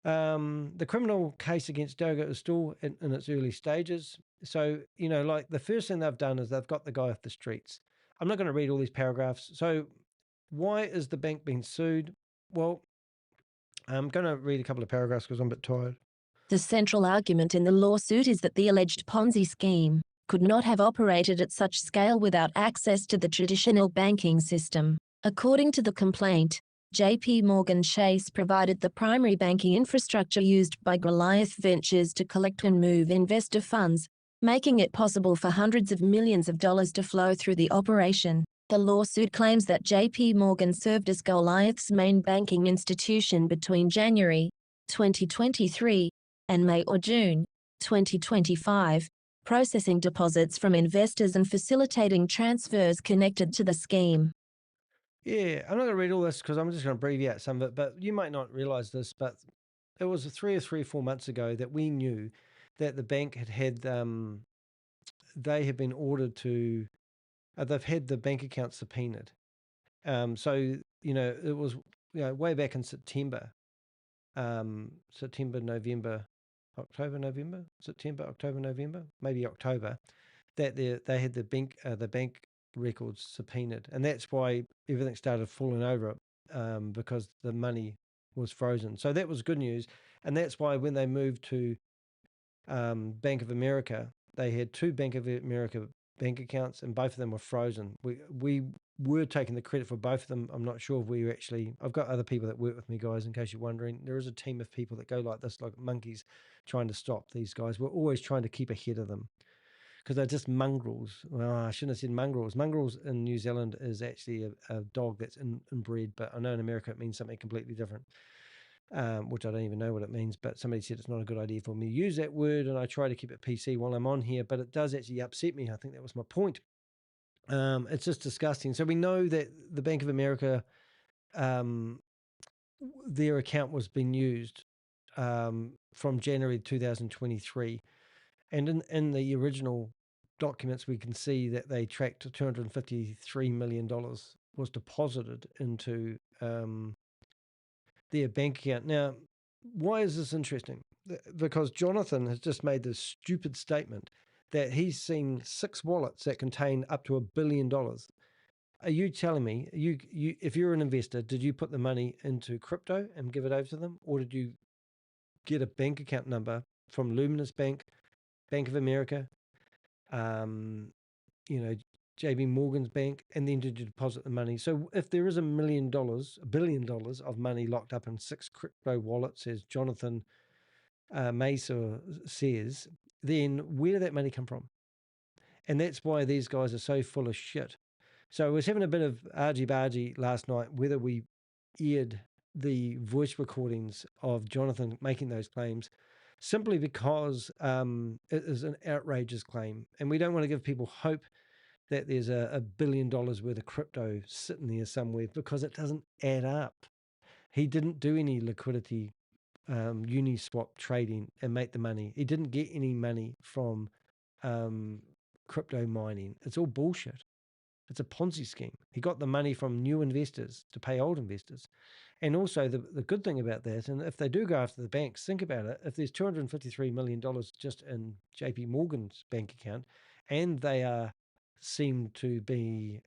The criminal case against Delgado is still in its early stages. So, like the first thing they've done is they've got the guy off the streets. I'm not going to read all these paragraphs. So why is the bank being sued? Well, I'm going to read a couple of paragraphs because I'm a bit tired. The central argument in the lawsuit is that the alleged Ponzi scheme could not have operated at such scale without access to the traditional banking system. According to the complaint, JPMorgan Chase provided the primary banking infrastructure used by Goliath Ventures to collect and move investor funds, making it possible for hundreds of millions of dollars to flow through the operation. The lawsuit claims that JPMorgan served as Goliath's main banking institution between January 2023 and May or June 2025, processing deposits from investors and facilitating transfers connected to the scheme. Yeah, I'm not going to read all this because I'm just going to abbreviate some of it, but you might not realize this, but it was 3 or 4 months ago that we knew that the bank they had been ordered to, they've had the bank account subpoenaed. So, it was, way back in September, November, maybe October, that they had the bank records subpoenaed, and that's why everything started falling over because the money was frozen. So that was good news, and that's why when they moved to Bank of America, they had 2 Bank of America bank accounts, and both of them were frozen. We were taking the credit for both of them. I'm not sure if we were actually. I've got other people that work with me, guys, in case you're wondering. There is a team of people that go like this, like monkeys, trying to stop these guys. We're always trying to keep ahead of them, because they're just mongrels. Well, I shouldn't have said mongrels. Mongrels in New Zealand is actually a dog that's inbred, but I know in America it means something completely different. which I don't even know what it means, but somebody said it's not a good idea for me to use that word, and I try to keep it PC while I'm on here, but it does actually upset me. I think that was my point. It's just disgusting. So we know that the Bank of America, their account was being used from January 2023. And in the original documents, we can see that they tracked $253 million was deposited into their bank account. Now, why is this interesting? Because Jonathan has just made this stupid statement that he's seen 6 wallets that contain up to $1 billion. Are you telling me, if you're an investor, did you put the money into crypto and give it over to them? Or did you get a bank account number from Luminous Bank, Bank of America, JPMorgan's bank, and then did you deposit the money? So if there is $1 billion of money locked up in 6 crypto wallets, as Jonathan Mesa says, then where did that money come from? And that's why these guys are so full of shit. So I was having a bit of argy-bargy last night whether we aired the voice recordings of Jonathan making those claims, simply because it is an outrageous claim. And we don't want to give people hope that there's $1 billion worth of crypto sitting there somewhere, because it doesn't add up. He didn't do any liquidity Uniswap trading and make the money. He didn't get any money from crypto mining. It's all bullshit. It's a Ponzi scheme. He got the money from new investors to pay old investors. And also the good thing about that, and if they do go after the banks, think about it. If there's $253 million just in JP Morgan's bank account, and they seem to be,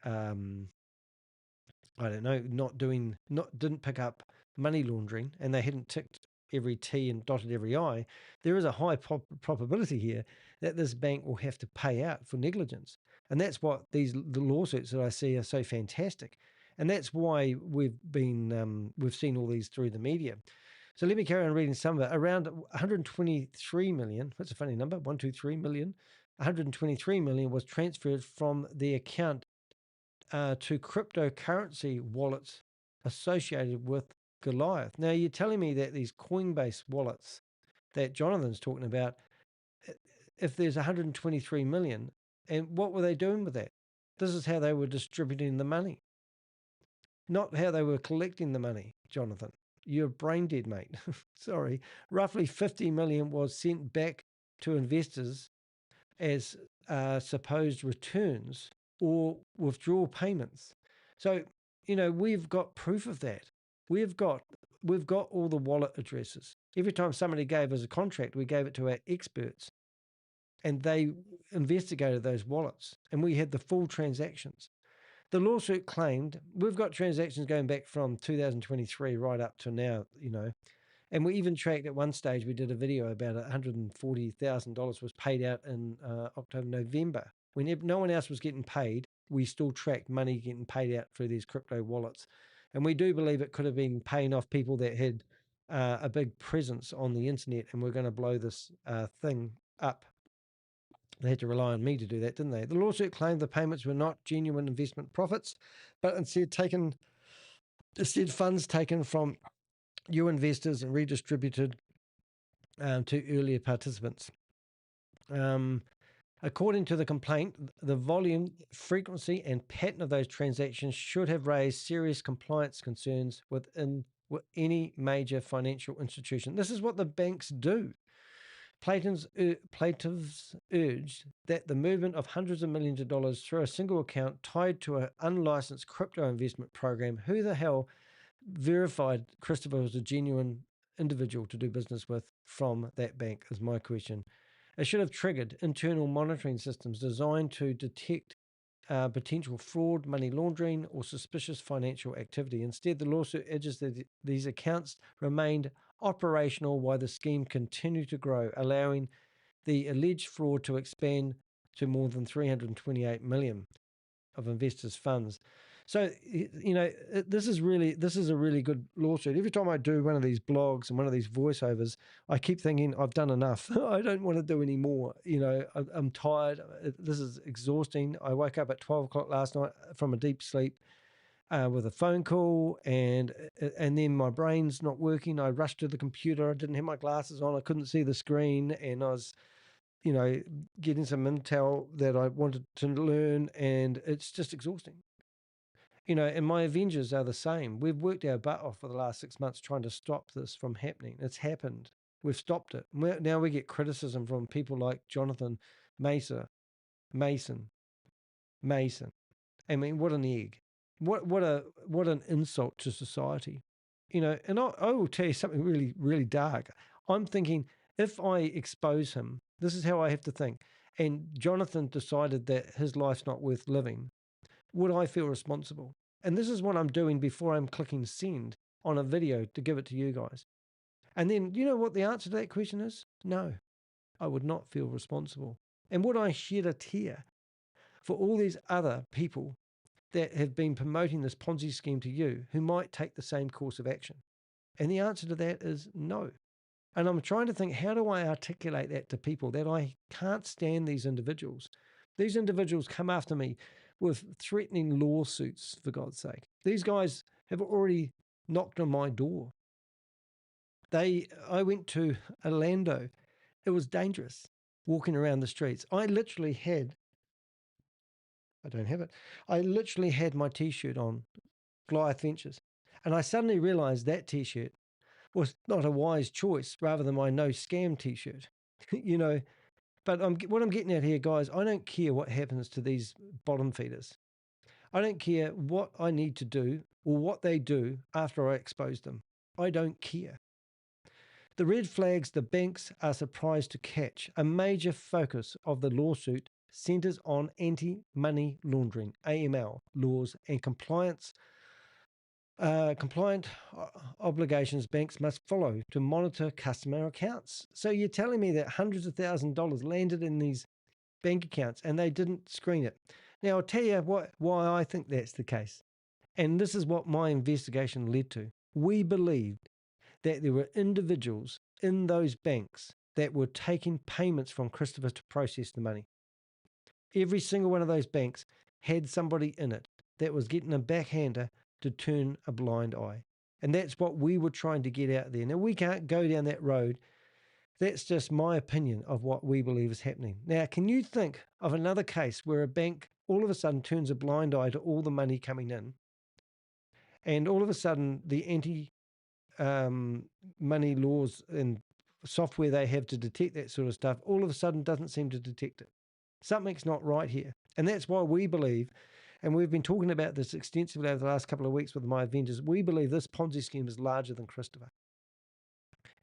didn't pick up money laundering, and they hadn't ticked every T and dotted every I, there is a high probability here that this bank will have to pay out for negligence. And that's what the lawsuits that I see are so fantastic. And that's why we've seen all these through the media. So let me carry on reading some of it. Around 123 million, that's a funny number, 123 million, 123 million was transferred from the account to cryptocurrency wallets associated with Goliath. Now, you're telling me that these Coinbase wallets that Jonathan's talking about, if there's 123 million, and what were they doing with that? This is how they were distributing the money, not how they were collecting the money, Jonathan. You're brain dead, mate. Sorry. Roughly 50 million was sent back to investors as supposed returns or withdrawal payments. So, we've got proof of that. We've got all the wallet addresses. Every time somebody gave us a contract, we gave it to our experts, and they investigated those wallets, and we had the full transactions. The lawsuit claimed we've got transactions going back from 2023 right up to now, and we even tracked at one stage. We did a video about $140,000 was paid out in October, November. When no one else was getting paid, we still tracked money getting paid out through these crypto wallets. And we do believe it could have been paying off people that had a big presence on the internet, and we're going to blow this thing up. They had to rely on me to do that, didn't they? The lawsuit claimed the payments were not genuine investment profits, but instead funds taken from new investors and redistributed to earlier participants. According to the complaint, the volume, frequency, and pattern of those transactions should have raised serious compliance concerns within any major financial institution. This is what the banks do. Plaintiffs urged that the movement of hundreds of millions of dollars through a single account tied to an unlicensed crypto investment program. Who the hell verified Christopher was a genuine individual to do business with from that bank is my question. It should have triggered internal monitoring systems designed to detect potential fraud, money laundering, or suspicious financial activity. Instead, the lawsuit urges that these accounts remained operational while the scheme continued to grow, allowing the alleged fraud to expand to more than 328 million of investors' funds. So, this is a really good lawsuit. Every time I do one of these blogs and one of these voiceovers, I keep thinking I've done enough. I don't want to do any more. I'm tired. This is exhausting. I woke up at 12 o'clock last night from a deep sleep. with a phone call, and then my brain's not working. I rushed to the computer. I didn't have my glasses on. I couldn't see the screen, and I was, getting some intel that I wanted to learn, and it's just exhausting. And my Avengers are the same. We've worked our butt off for the last 6 months trying to stop this from happening. It's happened. We've stopped it. Now we get criticism from people like Jonathan Mason. I mean, what an egg. What an insult to society. And I will tell you something really, really dark. I'm thinking, if I expose him, this is how I have to think, and Jonathan decided that his life's not worth living, would I feel responsible? And this is what I'm doing before I'm clicking send on a video to give it to you guys. And then, you know what the answer to that question is? No, I would not feel responsible. And would I shed a tear for all these other people that have been promoting this Ponzi scheme to you who might take the same course of action? And the answer to that is no. And I'm trying to think, how do I articulate that to people, that I can't stand these individuals? These individuals come after me with threatening lawsuits, for God's sake. These guys have already knocked on my door. I went to Orlando. It was dangerous walking around the streets. I literally had my t-shirt on, Goliath Ventures. And I suddenly realized that t-shirt was not a wise choice rather than my no scam t-shirt, But what I'm getting at here, guys, I don't care what happens to these bottom feeders. I don't care what I need to do or what they do after I expose them. I don't care. The red flags the banks are surprised to catch. A major focus of the lawsuit centers on anti-money laundering, AML, laws and compliant obligations banks must follow to monitor customer accounts. So you're telling me that hundreds of thousands of dollars landed in these bank accounts and they didn't screen it. Now, I'll tell you why I think that's the case. And this is what my investigation led to. We believed that there were individuals in those banks that were taking payments from Christopher to process the money. Every single one of those banks had somebody in it that was getting a backhander to turn a blind eye. And that's what we were trying to get out there. Now, we can't go down that road. That's just my opinion of what we believe is happening. Now, can you think of another case where a bank all of a sudden turns a blind eye to all the money coming in, and all of a sudden the anti-money laws and software they have to detect that sort of stuff all of a sudden doesn't seem to detect it? Something's not right here. And that's why we believe, and we've been talking about this extensively over the last couple of weeks with my Avengers, we believe this Ponzi scheme is larger than Christopher.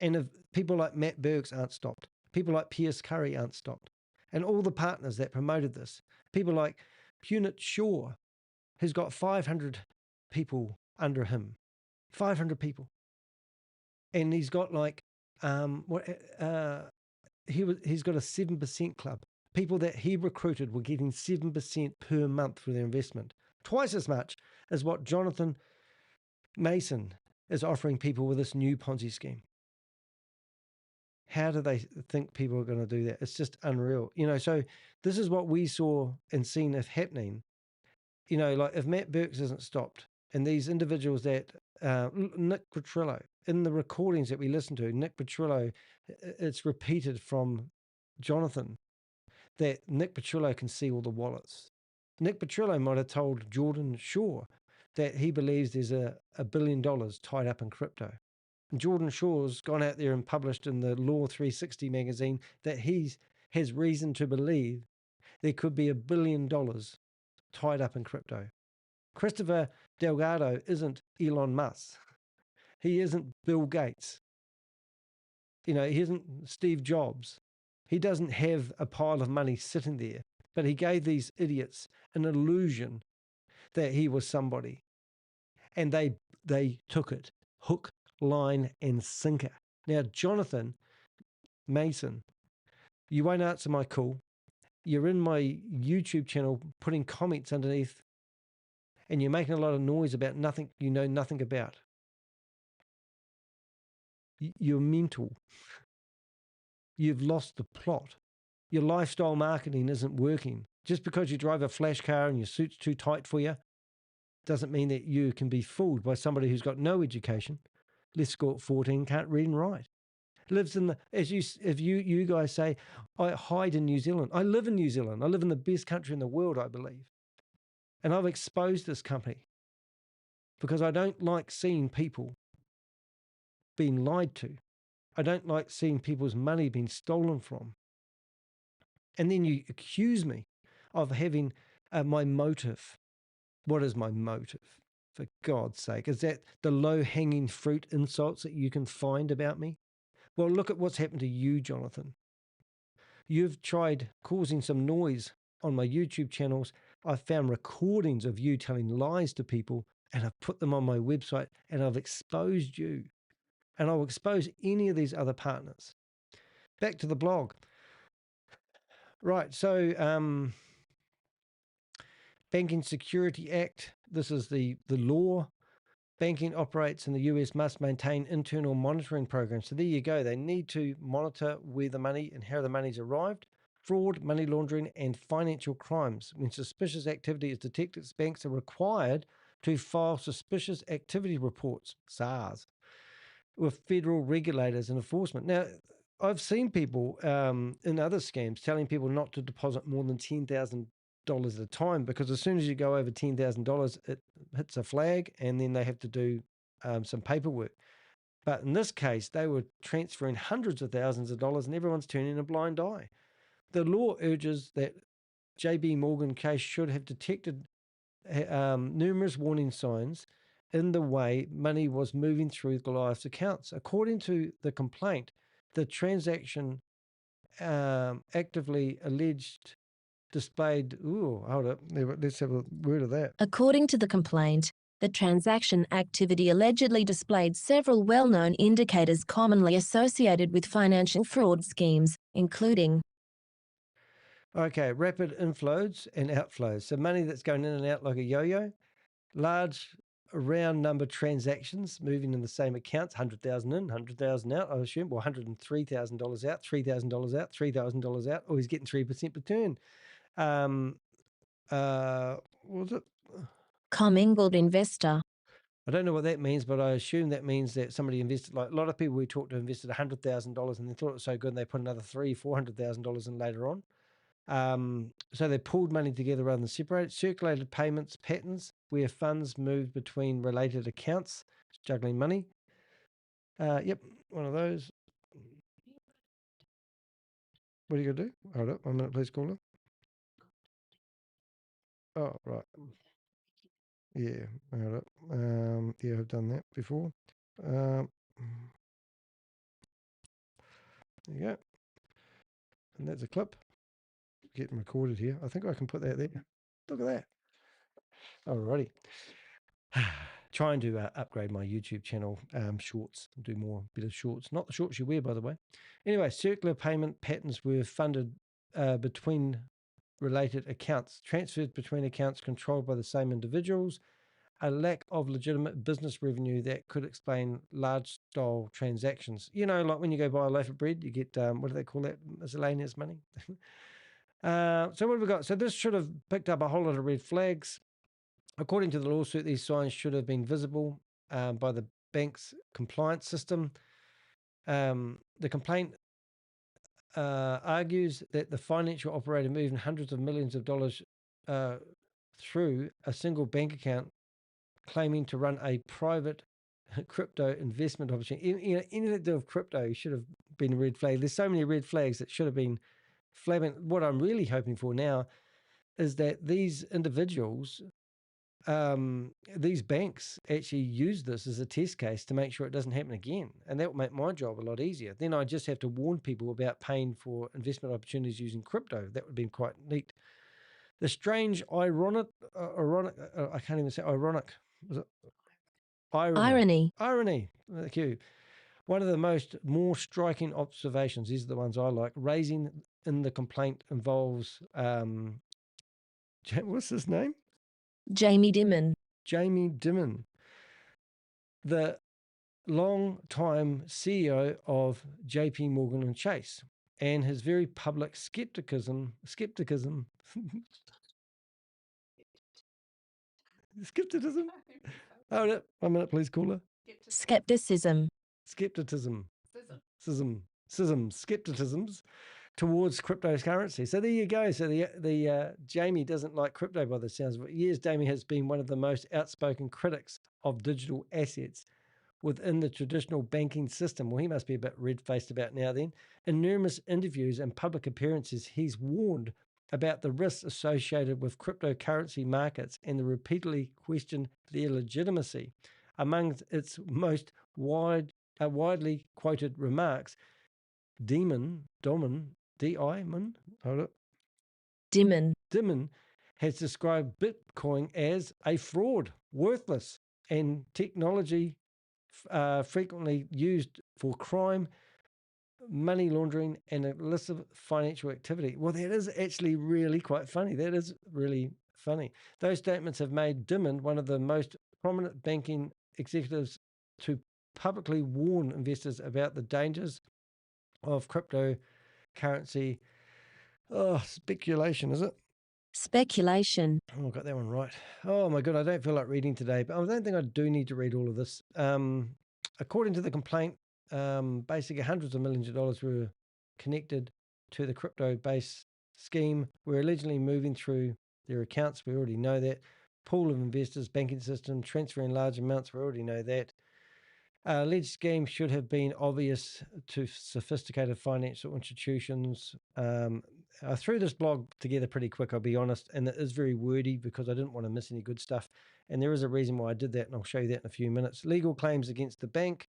And if people like Matt Bergs aren't stopped, people like Piers Curry aren't stopped, and all the partners that promoted this, people like Punit Shaw, who's got 500 people under him, 500 people. And he's got he's got a 7% club. People that he recruited were getting 7% per month for their investment, twice as much as what Jonathan Mason is offering people with this new Ponzi scheme. How do they think people are going to do that? It's just unreal. So this is what we saw and seen if happening. Like if Matt Bergs isn't stopped, and these individuals that, Nick Petrillo, in the recordings that we listened to, Nick Petrillo, it's repeated from Jonathan that Nick Petrillo can see all the wallets. Nick Petrillo might have told Jordan Shaw that he believes there's $1 billion tied up in crypto. And Jordan Shaw's gone out there and published in the Law 360 magazine that he has reason to believe there could be $1 billion tied up in crypto. Christopher Delgado isn't Elon Musk. He isn't Bill Gates. He isn't Steve Jobs. He doesn't have a pile of money sitting there, but he gave these idiots an illusion that he was somebody. And they took it, hook, line, and sinker. Now, Jonathan Mason, you won't answer my call. You're in my YouTube channel putting comments underneath, and you're making a lot of noise about nothing you know nothing about. You're mental. You've lost the plot. Your lifestyle marketing isn't working. Just because you drive a flash car and your suit's too tight for you, doesn't mean that you can be fooled by somebody who's got no education, let's score at 14, can't read and write. Lives in the, as you guys say, I hide in New Zealand. I live in New Zealand. I live in the best country in the world, I believe. And I've exposed this company because I don't like seeing people being lied to. I don't like seeing people's money being stolen from. And then you accuse me of having my motive. What is my motive? For God's sake, is that the low-hanging fruit insults that you can find about me? Well, look at what's happened to you, Jonathan. You've tried causing some noise on my YouTube channels. I've found recordings of you telling lies to people, and I've put them on my website, and I've exposed you. And I'll expose any of these other partners. Back to the blog. Right, so Banking Security Act, this is the law. Banking operates in the US must maintain internal monitoring programs. So there you go. They need to monitor where the money and how the money's arrived. Fraud, money laundering, and financial crimes. When suspicious activity is detected, banks are required to file suspicious activity reports, SARS, with federal regulators and enforcement. Now, I've seen people in other scams telling people not to deposit more than $10,000 at a time, because as soon as you go over $10,000, it hits a flag and then they have to do some paperwork. But in this case, they were transferring hundreds of thousands of dollars and everyone's turning a blind eye. The law urges that JPMorgan Chase should have detected numerous warning signs in the way money was moving through Goliath's accounts. According to the complaint, the transaction actively alleged displayed, hold up, let's have a word of that. According to the complaint, the transaction activity allegedly displayed several well-known indicators commonly associated with financial fraud schemes, including Okay, rapid inflows and outflows. So money that's going in and out like a yo-yo, large round number transactions moving in the same accounts, 100,000 in, 100,000 out, I assume, or $103,000 out, $3,000 out, $3,000 out, or he's getting 3% return. What was it? commingled investor. I don't know what that means, but I assume that means that somebody invested, like a lot of people we talked to invested $100,000 and they thought it was so good and they put another $400,000 in later on. So they pulled money together rather than separate. Circulated payments patterns where funds moved between related accounts, juggling money. Yep, one of those. What are you going to do? Hold up, 1 minute, please, caller. Oh, right. Yeah, hold up. Yeah, I've done that before. There you go. And that's a clip. Getting recorded here. I think I can put that there. Look at that. Alrighty. Trying to upgrade my YouTube channel shorts, do more bit of shorts. Not the shorts you wear, by the way. Anyway, circular payment patterns were funded between related accounts, transfers between accounts controlled by the same individuals, a lack of legitimate business revenue that could explain large-style transactions. You know, like when you go buy a loaf of bread, you get, what do they call that, miscellaneous money? So what have we got? So this should have picked up a whole lot of red flags. According to the lawsuit, these signs should have been visible by the bank's compliance system. The complaint argues that the financial operator moving hundreds of millions of dollars through a single bank account, claiming to run a private crypto investment opportunity. You know, anything to do with crypto should have been a red flag. There's so many red flags that should have been flagging. What I'm really hoping for now is that these individuals, these banks actually use this as a test case to make sure it doesn't happen again. And that will make my job a lot easier. Then I just have to warn people about paying for investment opportunities using crypto. That would have been quite neat. The strange, ironic, I can't even say ironic. Was it? Irony. Thank you. One of the more striking observations, these are the ones I like, raising in the complaint involves, what's his name? Jamie Dimon. Jamie Dimon, the long-time CEO of JPMorgan Chase, and his very public skepticism Skepticism. Hold it. 1 minute, please, caller. Skepticism. Skepticism. Skepticisms towards cryptocurrency. So there you go. So the Jamie doesn't like crypto by the sounds of it. Years, Jamie has been one of the most outspoken critics of digital assets within the traditional banking system. Well, he must be a bit red-faced about now then. In numerous interviews and public appearances, he's warned about the risks associated with cryptocurrency markets and repeatedly questioned their legitimacy. Among its most widely quoted remarks, Dimon has described Bitcoin as a fraud, worthless, and technology frequently used for crime, money laundering, and illicit financial activity. Well, that is actually really quite funny. That is really funny. Those statements have made Dimon one of the most prominent banking executives to publicly warn investors about the dangers of cryptocurrency. Speculation, is it? Speculation. Oh, I got that one right. Oh my God, I don't feel like reading today, but I don't think I do need to read all of this. According to the complaint, basically hundreds of millions of dollars were connected to the crypto-based scheme. We're allegedly moving through their accounts. We already know that. Pool of investors, banking system, transferring large amounts. We already know that. Alleged scheme should have been obvious to sophisticated financial institutions. I threw this blog together pretty quick, I'll be honest, and it is very wordy because I didn't want to miss any good stuff. And there is a reason why I did that, and I'll show you that in a few minutes. Legal claims against the bank.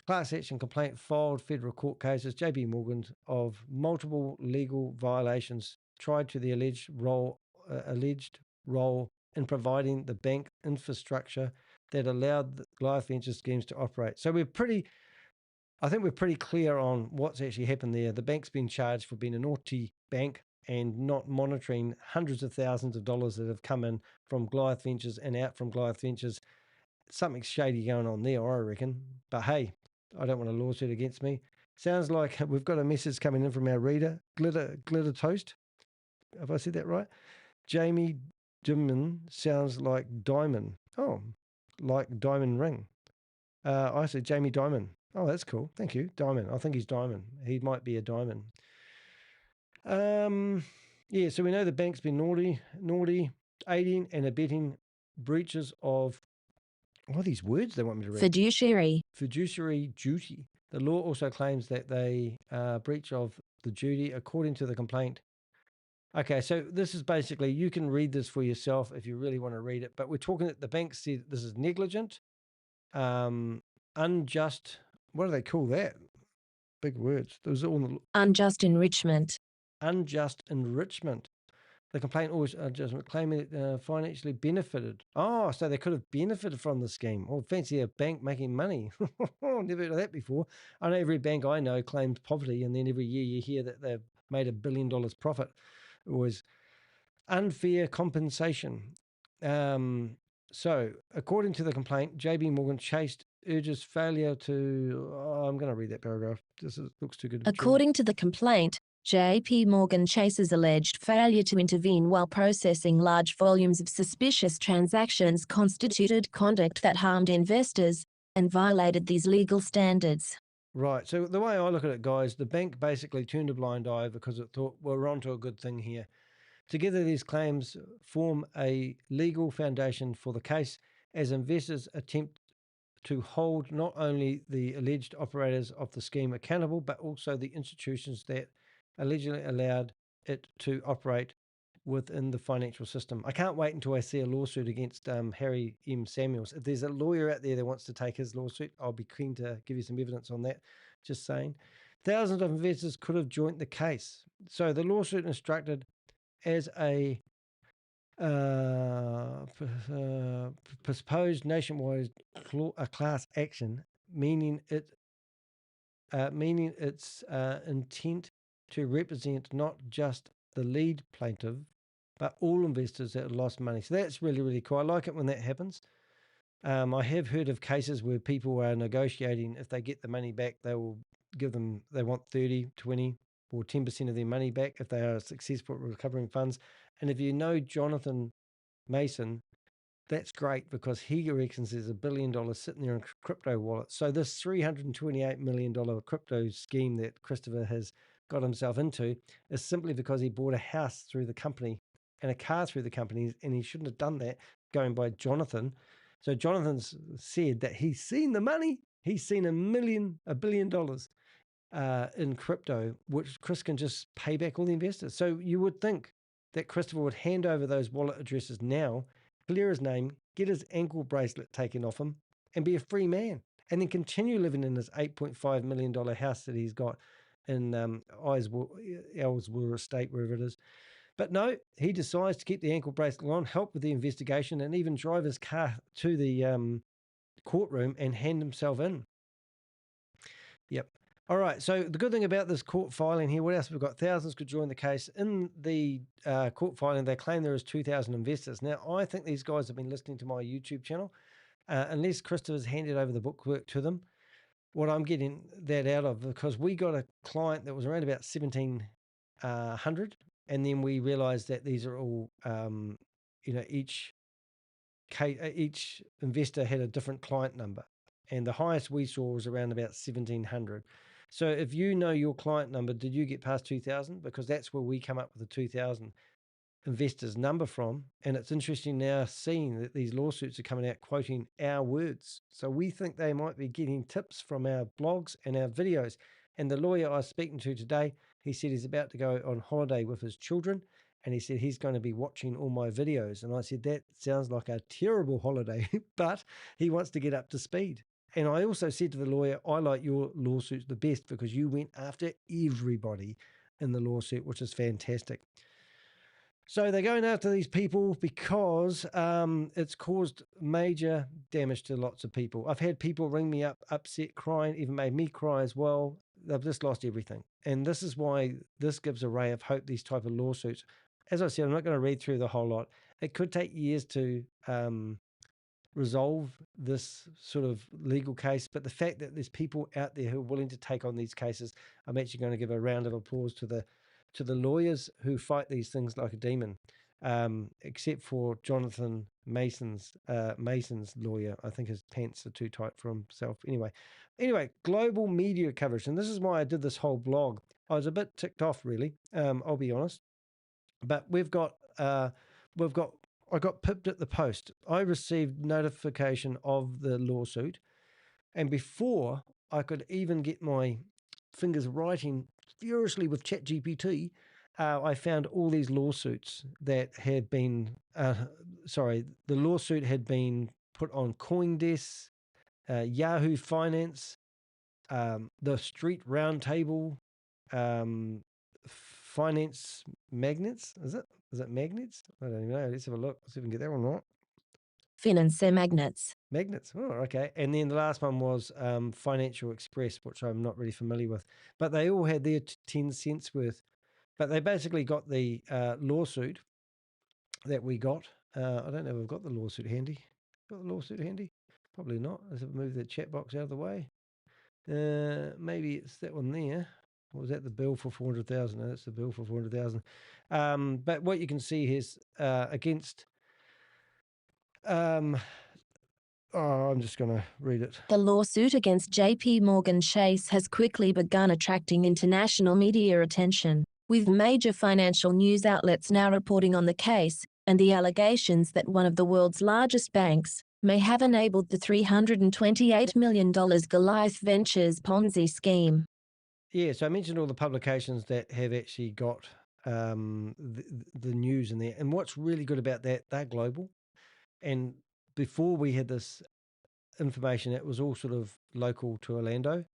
Class action complaint filed federal court cases, JPMorgan, of multiple legal violations tried to the alleged role in providing the bank infrastructure that allowed the Goliath Ventures schemes to operate. So I think we're pretty clear on what's actually happened there. The bank's been charged for being a naughty bank and not monitoring hundreds of thousands of dollars that have come in from Goliath Ventures and out from Goliath Ventures. Something shady going on there, I reckon. But hey, I don't want a lawsuit against me. Sounds like we've got a message coming in from our reader, Glitter Toast. Have I said that right? Jamie Dimon sounds like diamond. Oh, like diamond ring. I said Jamie Diamond. Oh, that's cool. Thank you. Diamond. I think he's diamond. He might be a diamond. Yeah, so we know the bank's been naughty, aiding and abetting breaches of, what are these words they want me to read? Fiduciary duty. The law also claims that they breach of the duty according to the complaint. Okay, so this is basically, you can read this for yourself if you really want to read it, but we're talking that the bank said this is negligent, unjust, what do they call that? Big words. Those are all the unjust enrichment. Unjust enrichment. The complaint always claiming it financially benefited. Oh, so they could have benefited from the scheme. Oh, fancy a bank making money. Never heard of that before. I know every bank I know claims poverty, and then every year you hear that they've made $1 billion profit. It was unfair compensation. So, according to the complaint, JPMorgan Chase urges failure to... I'm going to read that paragraph. Looks too good. According to the complaint, JPMorgan Chase's alleged failure to intervene while processing large volumes of suspicious transactions constituted conduct that harmed investors and violated these legal standards. Right. So the way I look at it, guys, the bank basically turned a blind eye because it thought, well, we're onto a good thing here. Together, these claims form a legal foundation for the case as investors attempt to hold not only the alleged operators of the scheme accountable, but also the institutions that allegedly allowed it to operate within the financial system. I can't wait until I see a lawsuit against Harry M. Samuels. If there's a lawyer out there that wants to take his lawsuit, I'll be keen to give you some evidence on that. Just saying. Thousands of investors could have joined the case. So the lawsuit instructed as a proposed nationwide class action, meaning its intent to represent not just the lead plaintiff, but all investors that lost money. So that's really, really cool. I like it when that happens. I have heard of cases where people are negotiating. If they get the money back, they will give them, they want 30, 20, or 10% of their money back if they are successful at recovering funds. And if you know Jonathan Mason, that's great because he reckons there's $1 billion sitting there in crypto wallets. So this $328 million crypto scheme that Christopher has got himself into is simply because he bought a house through the company and a car through the company, and he shouldn't have done that, going by Jonathan. So Jonathan's said that he's seen the money. He's seen $1 billion in crypto, which Chris can just pay back all the investors. So you would think that Christopher would hand over those wallet addresses now, clear his name, get his ankle bracelet taken off him, and be a free man, and then continue living in his $8.5 million house that he's got in Ellsworth Estate, wherever it is. But no, he decides to keep the ankle bracelet on, help with the investigation, and even drive his car to the courtroom and hand himself in. Yep. All right. So the good thing about this court filing here, what else we've got? Thousands could join the case. In the court filing, they claim there is 2,000 investors. Now, I think these guys have been listening to my YouTube channel. Unless Christopher's handed over the bookwork to them, what I'm getting that out of, because we got a client that was around about 1,700, and then we realized that these are all, each investor had a different client number, and the highest we saw was around about 1,700. So if you know your client number, did you get past 2,000? Because that's where we come up with the 2,000 investors number from. And it's interesting now seeing that these lawsuits are coming out quoting our words. So we think they might be getting tips from our blogs and our videos. And the lawyer I was speaking to today, he said he's about to go on holiday with his children, and he said he's going to be watching all my videos. And I said, that sounds like a terrible holiday, but he wants to get up to speed. And I also said to the lawyer, I like your lawsuits the best because you went after everybody in the lawsuit, which is fantastic. So they're going after these people because it's caused major damage to lots of people. I've had people ring me up, upset, crying, even made me cry as well. They've just lost everything. And this is why this gives a ray of hope, these type of lawsuits. As I said, I'm not going to read through the whole lot. It could take years to resolve this sort of legal case, but the fact that there's people out there who are willing to take on these cases, I'm actually going to give a round of applause to the lawyers who fight these things like a demon, except for Jonathan Mason's lawyer. I think his pants are too tight for himself. Anyway, global media coverage, and this is why I did this whole blog. I was a bit ticked off, really. I'll be honest, but I got pipped at the post. I received notification of the lawsuit, and before I could even get my fingers writing furiously with ChatGPT, I found all these lawsuits that had been, the lawsuit had been put on CoinDesk, Yahoo Finance, the Street Roundtable, Finance Magnets. Is it Magnets? I don't even know. Let's have a look. Let's see if we can get that one right. Finance Magnets. Magnets. Oh, okay. And then the last one was Financial Express, which I'm not really familiar with. But they all had their 10 cents worth. But they basically got the lawsuit that we got. I don't know if I've got the lawsuit handy. Got the lawsuit handy? Probably not. Let's move the chat box out of the way. Maybe it's that one there. Or was that the bill for 400,000? No, that's the bill for 400,000. But what you can see here is against... I'm just going to read it. The lawsuit against JPMorgan Chase has quickly begun attracting international media attention, with major financial news outlets now reporting on the case and the allegations that one of the world's largest banks may have enabled the $328 million Goliath Ventures Ponzi scheme. Yeah, so I mentioned all the publications that have actually got the news in there. And what's really good about that, they're global. And before we had this information, it was all sort of local to Orlando.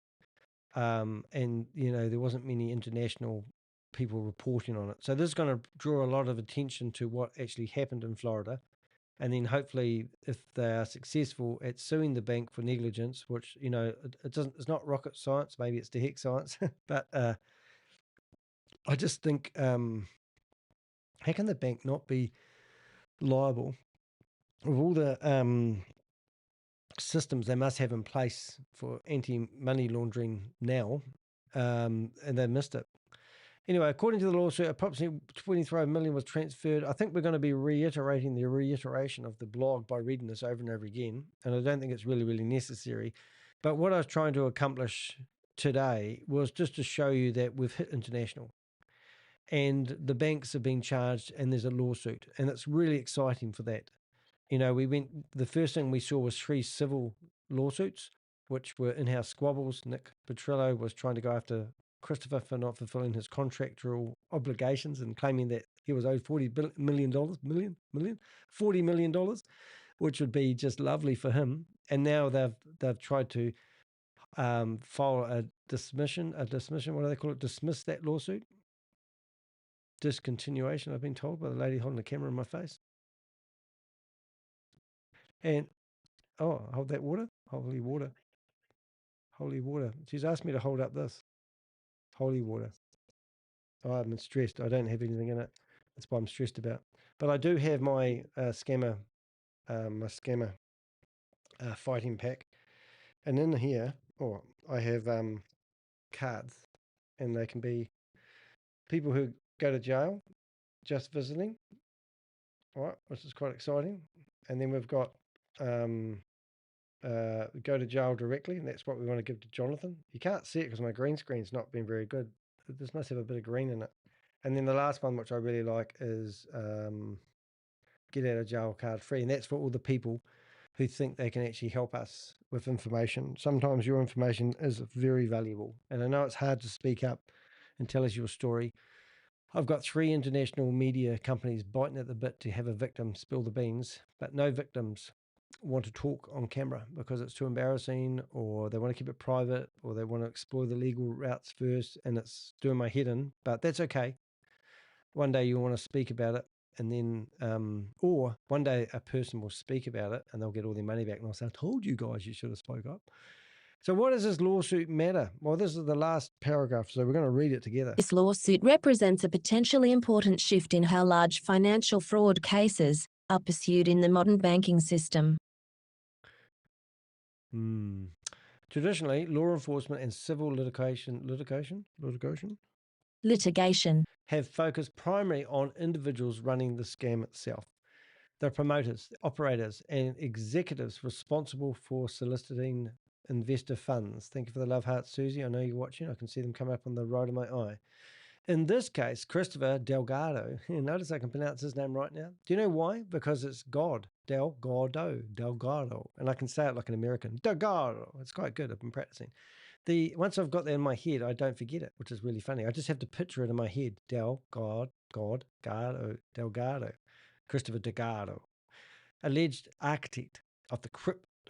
And, there wasn't many international people reporting on it. So this is going to draw a lot of attention to what actually happened in Florida. And then hopefully if they are successful at suing the bank for negligence, which, it's not rocket science, maybe it's heck science, but I just think, how can the bank not be liable with all the systems they must have in place for anti-money laundering now, and they missed it. Anyway, according to the lawsuit, approximately 23 million was transferred. I think we're going to be reiterating the reiteration of the blog by reading this over and over again, and I don't think it's really, really necessary. But what I was trying to accomplish today was just to show you that we've hit international, and the banks have been charged, and there's a lawsuit, and it's really exciting for that. You know, the first thing we saw was 3 civil lawsuits, which were in-house squabbles. Nick Petrillo was trying to go after Christopher for not fulfilling his contractual obligations and claiming that he was owed $40 million, $40 million, which would be just lovely for him. And now they've tried to file a dismiss, what do they call it? Dismiss that lawsuit. Discontinuation, I've been told by the lady holding the camera in my face. And, oh, hold that water. Holy water. Holy water. She's asked me to hold up this. Holy water. Oh, I'm stressed. I don't have anything in it. That's what I'm stressed about. But I do have my scammer fighting pack. And in here, I have cards. And they can be people who go to jail, just visiting. All right, which is quite exciting. And then we've got go to jail directly, and that's what we want to give to Jonathan. You can't see it because my green screen's not been very good. This must have a bit of green in it. And then the last one, which I really like, is get out of jail card free. And that's for all the people who think they can actually help us with information. Sometimes your information is very valuable. And I know it's hard to speak up and tell us your story. I've got 3 international media companies biting at the bit to have a victim spill the beans, but no victims want to talk on camera because it's too embarrassing, or they want to keep it private, or they want to explore the legal routes first, and it's doing my head in. But that's okay. One day you'll want to speak about it, and then or one day a person will speak about it and they'll get all their money back, and I'll say, I told you guys you should have spoke up. So what does this lawsuit matter? Well, this is the last paragraph, so we're going to read it together. This lawsuit represents a potentially important shift in how large financial fraud cases are pursued in the modern banking system. Traditionally, law enforcement and civil litigation have focused primarily on individuals running the scam itself. The promoters, operators, and executives responsible for soliciting investor funds. Thank you for the love heart, Susie. I know you're watching. I can see them come up on the right of my eye. In this case, Christopher Delgado, notice I can pronounce his name right now. Do you know why? Because it's God, Delgado. And I can say it like an American, Delgado. It's quite good. I've been practicing. Once I've got that in my head, I don't forget it, which is really funny. I just have to picture it in my head. Delgado, Christopher Delgado, alleged architect of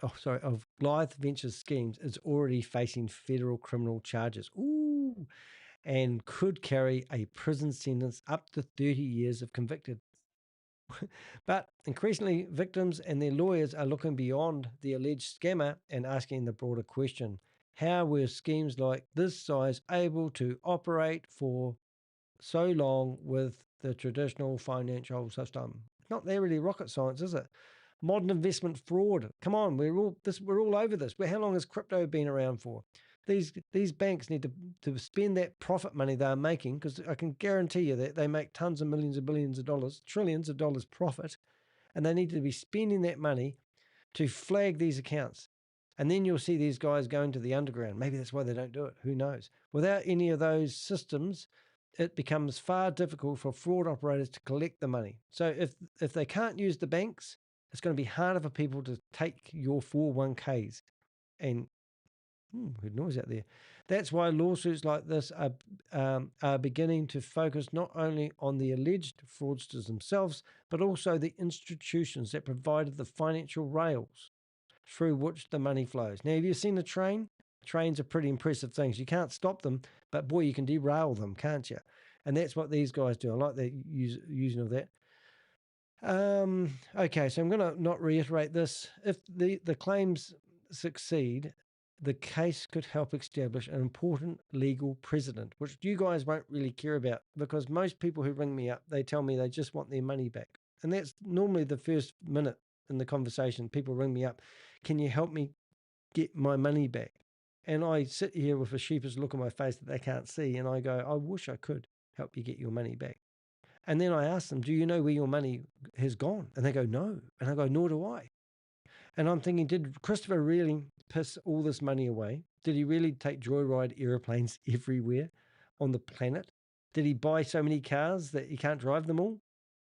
of Goliath Ventures schemes, is already facing federal criminal charges. Ooh. And could carry a prison sentence up to 30 years if convicted. But increasingly, victims and their lawyers are looking beyond the alleged scammer and asking the broader question: how were schemes like this size able to operate for so long with the traditional financial system? It's not really rocket science, is it? Modern investment fraud. Come on, we're all over this. How long has crypto been around for? These banks need to spend that profit money they're making, because I can guarantee you that they make tons of millions of billions of dollars, trillions of dollars profit, and they need to be spending that money to flag these accounts. And then you'll see these guys going to the underground. Maybe that's why they don't do it. Who knows? Without any of those systems, it becomes far difficult for fraud operators to collect the money. So if they can't use the banks, it's going to be harder for people to take your 401ks. And good noise out there. That's why lawsuits like this are beginning to focus not only on the alleged fraudsters themselves, but also the institutions that provided the financial rails through which the money flows. Now, have you seen a train? Trains are pretty impressive things. You can't stop them, but boy, you can derail them, can't you? And that's what these guys do. I like the using of that. Okay, so I'm going to not reiterate this. If the claims succeed, the case could help establish an important legal precedent, which you guys won't really care about, because most people who ring me up, they tell me they just want their money back. And that's normally the first minute in the conversation. People ring me up, can you help me get my money back? And I sit here with a sheepish look on my face that they can't see, and I go, I wish I could. help you get your money back. And then I asked them, do you know where your money has gone? And they go, no. And I go, nor do I. And I'm thinking, did Christopher really piss all this money away? Did he really take joyride airplanes everywhere on the planet? Did he buy so many cars that he can't drive them all?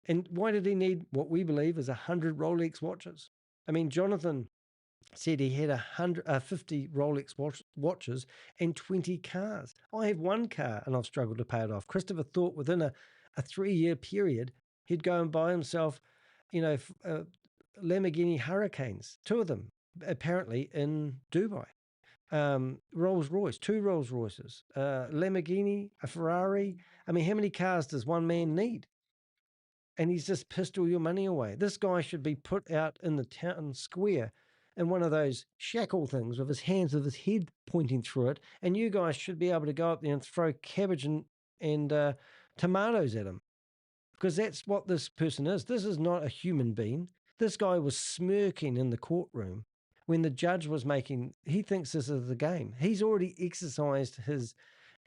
And why did he need what we believe is 100 Rolex watches? I mean, Jonathan said he had 50 Rolex watches and 20 cars. I have one car and I've struggled to pay it off. Christopher thought within a 3-year period, he'd go and buy himself, Lamborghini Hurricanes, 2 of them, apparently in Dubai. Rolls Royce, 2 Rolls Royces, Lamborghini, a Ferrari. I mean, how many cars does one man need? And he's just pissed all your money away. This guy should be put out in the town square in one of those shackle things with his hands with his head pointing through it. And you guys should be able to go up there and throw cabbage and tomatoes at him. Because that's what this person is. This is not a human being. This guy was smirking in the courtroom when the judge was he thinks this is the game. He's already exercised his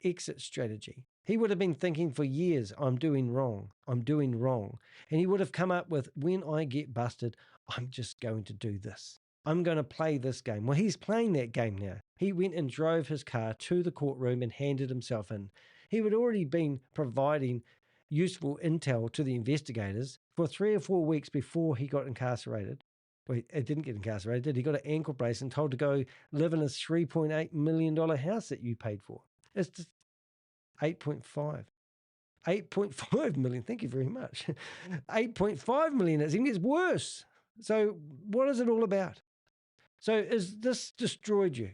exit strategy. He would have been thinking for years, I'm doing wrong. And he would have come up with, when I get busted, I'm just going to do this. I'm going to play this game. Well, he's playing that game now. He went and drove his car to the courtroom and handed himself in. He would already been providing useful intel to the investigators for 3 or 4 weeks before he got incarcerated. Well, he didn't get incarcerated, did he? Got an ankle brace and told to go live in a $3.8 million house that you paid for. It's just 8.5 million. Thank you very much. 8.5 million. It even gets worse. So what is it all about? So is this destroyed you?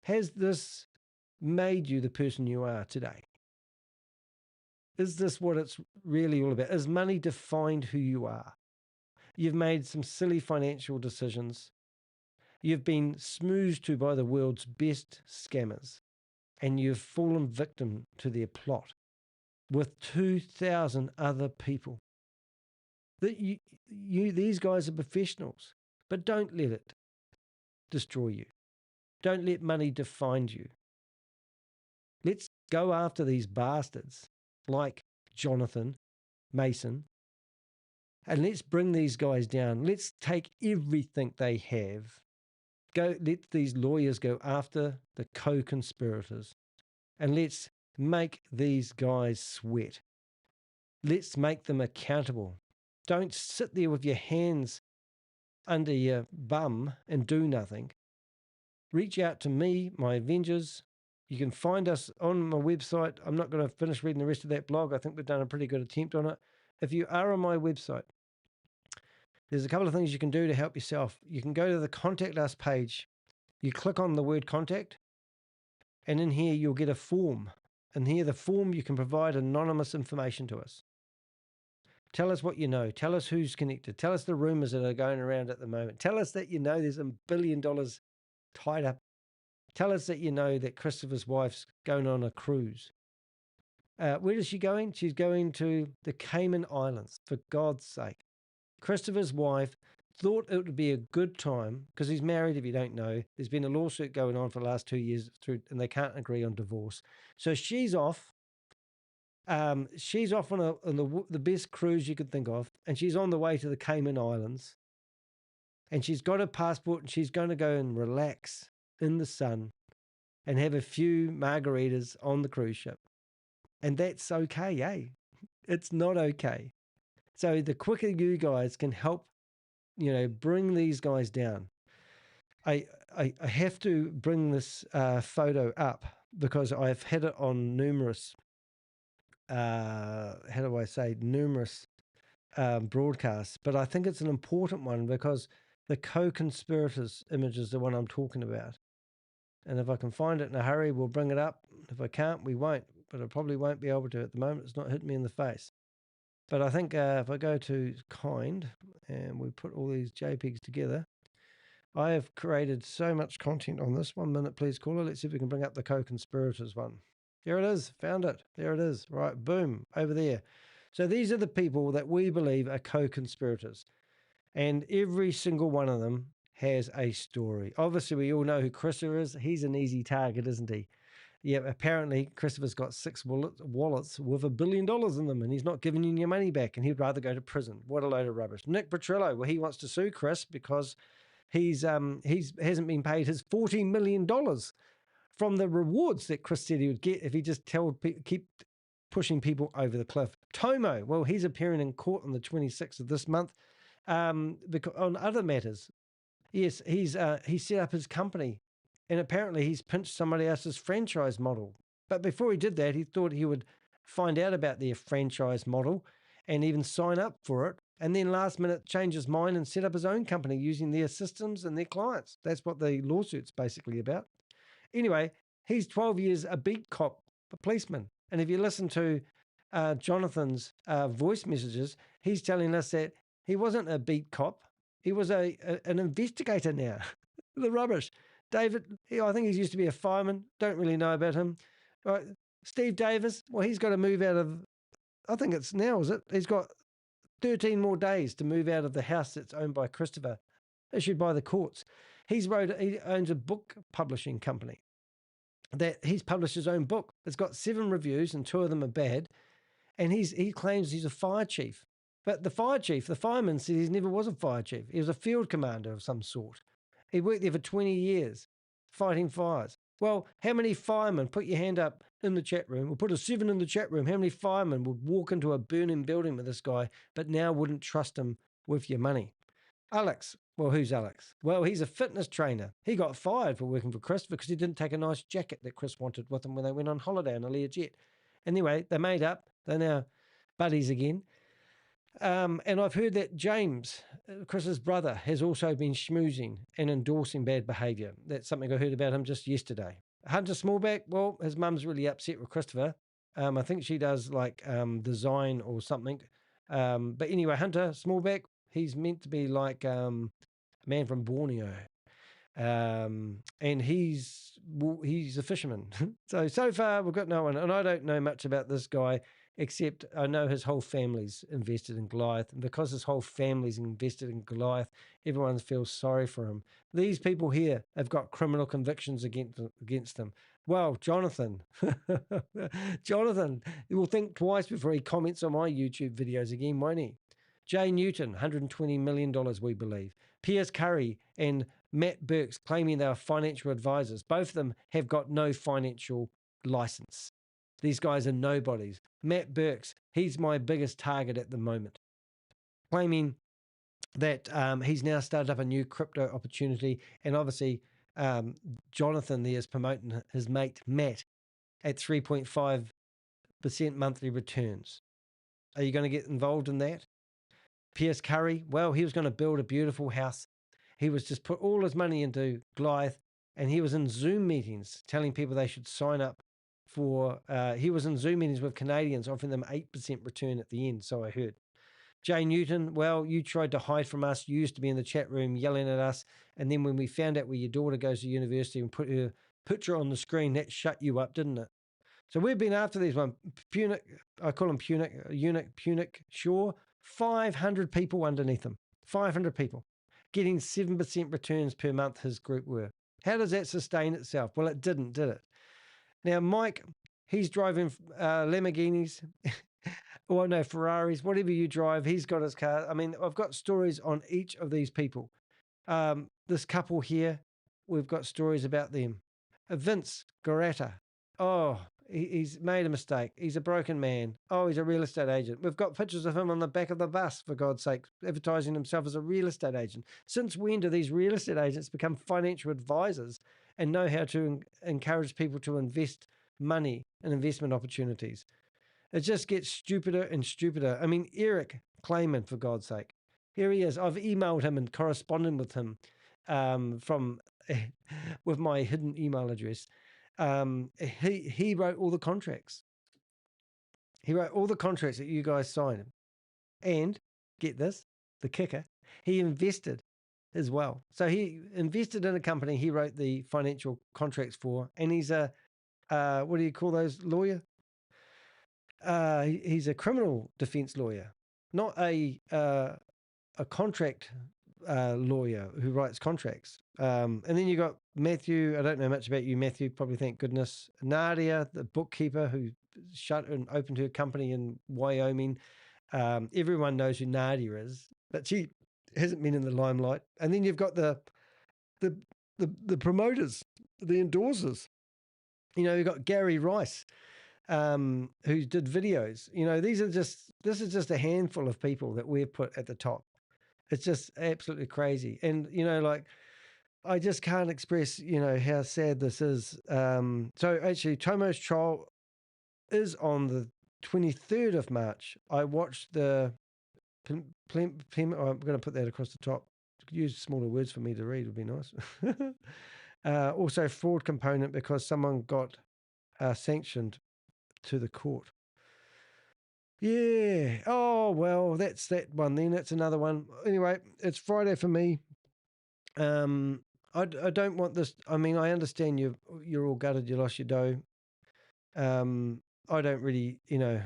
Has this made you the person you are today? Is this what it's really all about? Is money defined who you are? You've made some silly financial decisions. You've been smoothed to by the world's best scammers, and you've fallen victim to their plot with 2,000 other people. These guys are professionals, but don't let it destroy you. Don't let money define you. Let's go after these bastards like Jonathan Mason, and let's bring these guys down. Let's take everything they have. Let these lawyers go after the co-conspirators, and let's make these guys sweat. Let's make them accountable. Don't sit there with your hands under your bum and do nothing. Reach out to me, my Avengers. You can find us on my website. I'm not going to finish reading the rest of that blog. I think we've done a pretty good attempt on it. If you are on my website, there's a couple of things you can do to help yourself. You can go to the Contact Us page. You click on the word contact, and in here you'll get a form. And here, the form, you can provide anonymous information to us. Tell us what you know. Tell us who's connected. Tell us the rumors that are going around at the moment. Tell us that you know there's $1 billion tied up. Tell us that you know that Christopher's wife's going on a cruise. Where is she going? She's going to the Cayman Islands, for God's sake. Christopher's wife thought it would be a good time, because he's married, if you don't know. There's been a lawsuit going on for the last 2 years, and they can't agree on divorce. So she's off. She's off on the best cruise you could think of, and she's on the way to the Cayman Islands. And she's got a passport, and she's going to go and relax in the sun and have a few margaritas on the cruise ship. And that's okay, eh? It's not okay. So the quicker you guys can help, bring these guys down. I have to bring this photo up because I've had it on numerous, numerous broadcasts, but I think it's an important one because the co-conspirators image is the one I'm talking about. And if I can find it in a hurry, we'll bring it up. If I can't, we won't, but I probably won't be able to at the moment. It's not hitting me in the face. But I think if I go to Kind and we put all these JPEGs together, I have created so much content on this. 1 minute, please, caller. Let's see if we can bring up the co-conspirators one. Here it is. Found it. There it is. Right. Boom. Over there. So these are the people that we believe are co-conspirators. And every single one of them has a story. Obviously, we all know who Christopher is. He's an easy target, isn't he? Yeah, apparently Christopher's got 6 wallets with $1 billion in them, and he's not giving you your money back, and he'd rather go to prison. What a load of rubbish. Nick Petrillo, well, he wants to sue Chris because he's hasn't been paid his $14 million from the rewards that Chris said he would get if he just keep pushing people over the cliff. Tomo, well, he's appearing in court on the 26th of this month because on other matters. Yes, he set up his company, and apparently he's pinched somebody else's franchise model. But before he did that, he thought he would find out about their franchise model and even sign up for it, and then last minute change his mind and set up his own company using their systems and their clients. That's what the lawsuit's basically about. Anyway, he's 12 years a beat cop, a policeman. And if you listen to Jonathan's voice messages, he's telling us that he wasn't a beat cop. He was an investigator now. The rubbish. David, I think he used to be a fireman. Don't really know about him. Right. Steve Davis, well, he's got to move out of, I think it's now, is it? He's got 13 more days to move out of the house that's owned by Christopher, issued by the courts. He owns a book publishing company that he's published his own book. It's got 7 reviews and 2 of them are bad. And he claims he's a fire chief. But the fireman said he never was a fire chief. He was a field commander of some sort. He worked there for 20 years fighting fires. Well, how many firemen, put your hand up in the chat room, we'll put a 7 in the chat room, how many firemen would walk into a burning building with this guy, but now wouldn't trust him with your money? Alex, well, who's Alex? Well, he's a fitness trainer. He got fired for working for Chris because he didn't take a nice jacket that Chris wanted with him when they went on holiday on a Learjet. Anyway, they made up. They're now buddies again. And I've heard that James, Chris's brother, has also been schmoozing and endorsing bad behaviour. That's something I heard about him just yesterday. Hunter Smallback, well, his mum's really upset with Christopher. I think she does like design or something. But anyway, Hunter Smallback, he's meant to be like a man from Borneo. And he's a fisherman. So far we've got no one, and I don't know much about this guy, except I know his whole family's invested in Goliath, and because his whole family's invested in Goliath, everyone feels sorry for him. These people here have got criminal convictions against them. Well, Jonathan will think twice before he comments on my YouTube videos again, won't he? Jay Newton, $120 million, we believe. Piers Curry and Matt Burks claiming they are financial advisors. Both of them have got no financial license. These guys are nobodies. Matt Burks, he's my biggest target at the moment, claiming that he's now started up a new crypto opportunity. And obviously, Jonathan there is promoting his mate Matt at 3.5% monthly returns. Are you going to get involved in that? Piers Curry, well, he was going to build a beautiful house. He was just put all his money into Goliath, and he was in Zoom meetings telling people they should sign up for, he was in Zoom meetings with Canadians offering them 8% return at the end, so I heard. Jay Newton, well, you tried to hide from us. You used to be in the chat room yelling at us, and then when we found out where your daughter goes to university and put her picture on the screen, that shut you up, didn't it? So we've been after these one. Punic, I call him Punic Shaw, 500 people underneath him. 500 people getting 7% returns per month, his group were. How does that sustain itself? Well, it didn't, did it? Now, Mike, he's driving Lamborghinis, or no, Ferraris, whatever you drive, he's got his car. I mean, I've got stories on each of these people. This couple here, we've got stories about them. Vince Garata, oh, he's made a mistake. He's a broken man. Oh, he's a real estate agent. We've got pictures of him on the back of the bus, for God's sake, advertising himself as a real estate agent. Since when do these real estate agents become financial advisors and know how to encourage people to invest money in investment opportunities? It just gets stupider and stupider. I mean, Eric Clayman, for God's sake. Here he is. I've emailed him and corresponded with him with my hidden email address. He wrote all the contracts. He wrote all the contracts that you guys signed. And, get this, the kicker, he invested as well. So he invested in a company he wrote the financial contracts for, and he's a, what do you call those, lawyer? He's a criminal defense lawyer, not a contract lawyer who writes contracts. And then you got Matthew. I don't know much about you, Matthew. Probably thank goodness. Nadia, the bookkeeper who shut and opened her company in Wyoming. Everyone knows who Nadia is, but she hasn't been in the limelight. And then you've got the promoters, the endorsers. You know, you've got Gary Rice, who did videos. You know, this is just a handful of people that we've put at the top. It's just absolutely crazy. And, you know, like, I just can't express, you know, how sad this is. So actually, Tomo's trial is on the 23rd of March. I watched the, I'm going to put that across the top. Use smaller words for me to read would be nice. Also fraud component because someone got sanctioned to the court. Yeah. Oh, well, that's that one then. That's another one. Anyway, it's Friday for me. I don't want this. I mean, I understand you're all gutted. You lost your dough. I don't really, you know,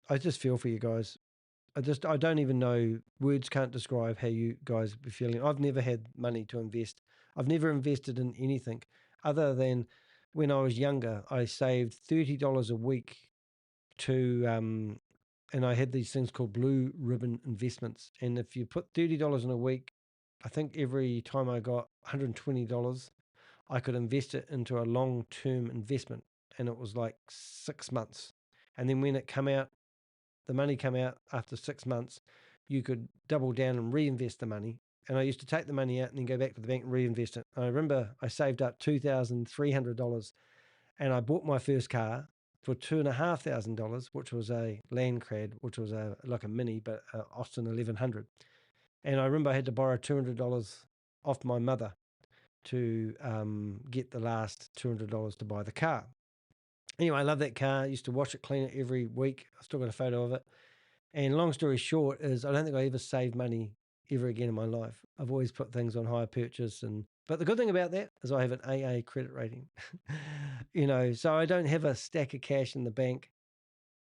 I just feel for you guys. I don't even know. Words can't describe how you guys be feeling. I've never had money to invest. I've never invested in anything other than when I was younger. I saved $30 a week to, and I had these things called blue ribbon investments. And if you put $30 in a week, I think every time I got $120, I could invest it into a long-term investment. And it was like 6 months. And then when it came out, the money came out after 6 months, you could double down and reinvest the money. And I used to take the money out and then go back to the bank and reinvest it. I remember I saved up $2,300 and I bought my first car for $2,500, which was a Land Crad, which was like a Mini, but Austin 1100. And I remember I had to borrow $200 off my mother to get the last $200 to buy the car. Anyway, I love that car. I used to wash it, clean it every week. I still got a photo of it. And long story short is I don't think I ever saved money ever again in my life. I've always put things on hire purchase. But the good thing about that is I have an AA credit rating. You know, so I don't have a stack of cash in the bank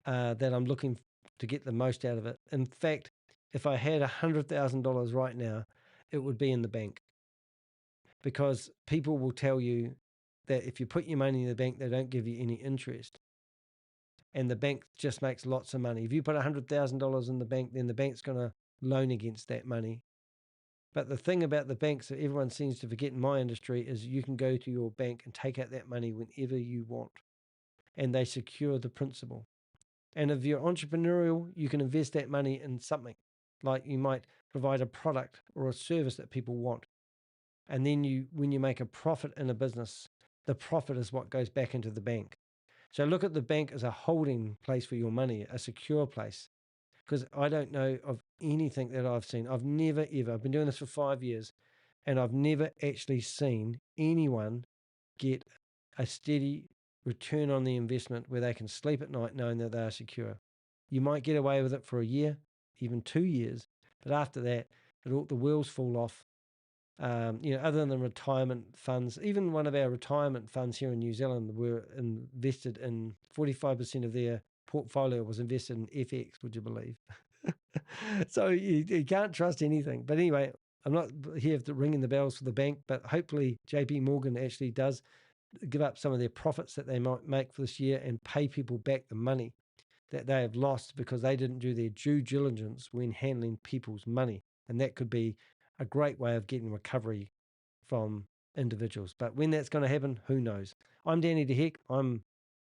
that I'm looking to get the most out of it. In fact, if I had $100,000 right now, it would be in the bank. Because people will tell you that if you put your money in the bank, they don't give you any interest. And the bank just makes lots of money. If you put $100,000 in the bank, then the bank's going to loan against that money. But the thing about the banks that everyone seems to forget in my industry is you can go to your bank and take out that money whenever you want. And they secure the principal. And if you're entrepreneurial, you can invest that money in something. Like you might provide a product or a service that people want. And then when you make a profit in a business, the profit is what goes back into the bank. So look at the bank as a holding place for your money, a secure place. Because I don't know of anything that I've seen. I've never, ever, I've been doing this for 5 years, and I've never actually seen anyone get a steady return on the investment where they can sleep at night knowing that they are secure. You might get away with it for a year, even 2 years, but after that, the wheels fall off. You know, other than retirement funds, even one of our retirement funds here in New Zealand were invested in 45% of their portfolio was invested in FX, would you believe? So you can't trust anything. But anyway, I'm not here ringing the bells for the bank, but hopefully JPMorgan actually does give up some of their profits that they might make for this year and pay people back the money that they have lost because they didn't do their due diligence when handling people's money. And that could be a great way of getting recovery from individuals. But when that's going to happen, who knows? I'm Danny DeHeck.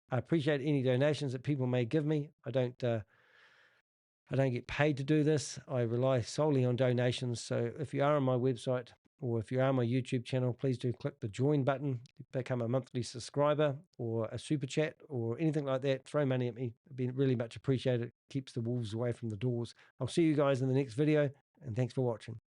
I appreciate any donations that people may give me. I don't get paid to do this. I rely solely on donations. So if you are on my website or if you are on my YouTube channel, please do click the join button, become a monthly subscriber or a super chat or anything like that. Throw money at me. It'd be really much appreciated. It keeps the wolves away from the doors. I'll see you guys in the next video and thanks for watching.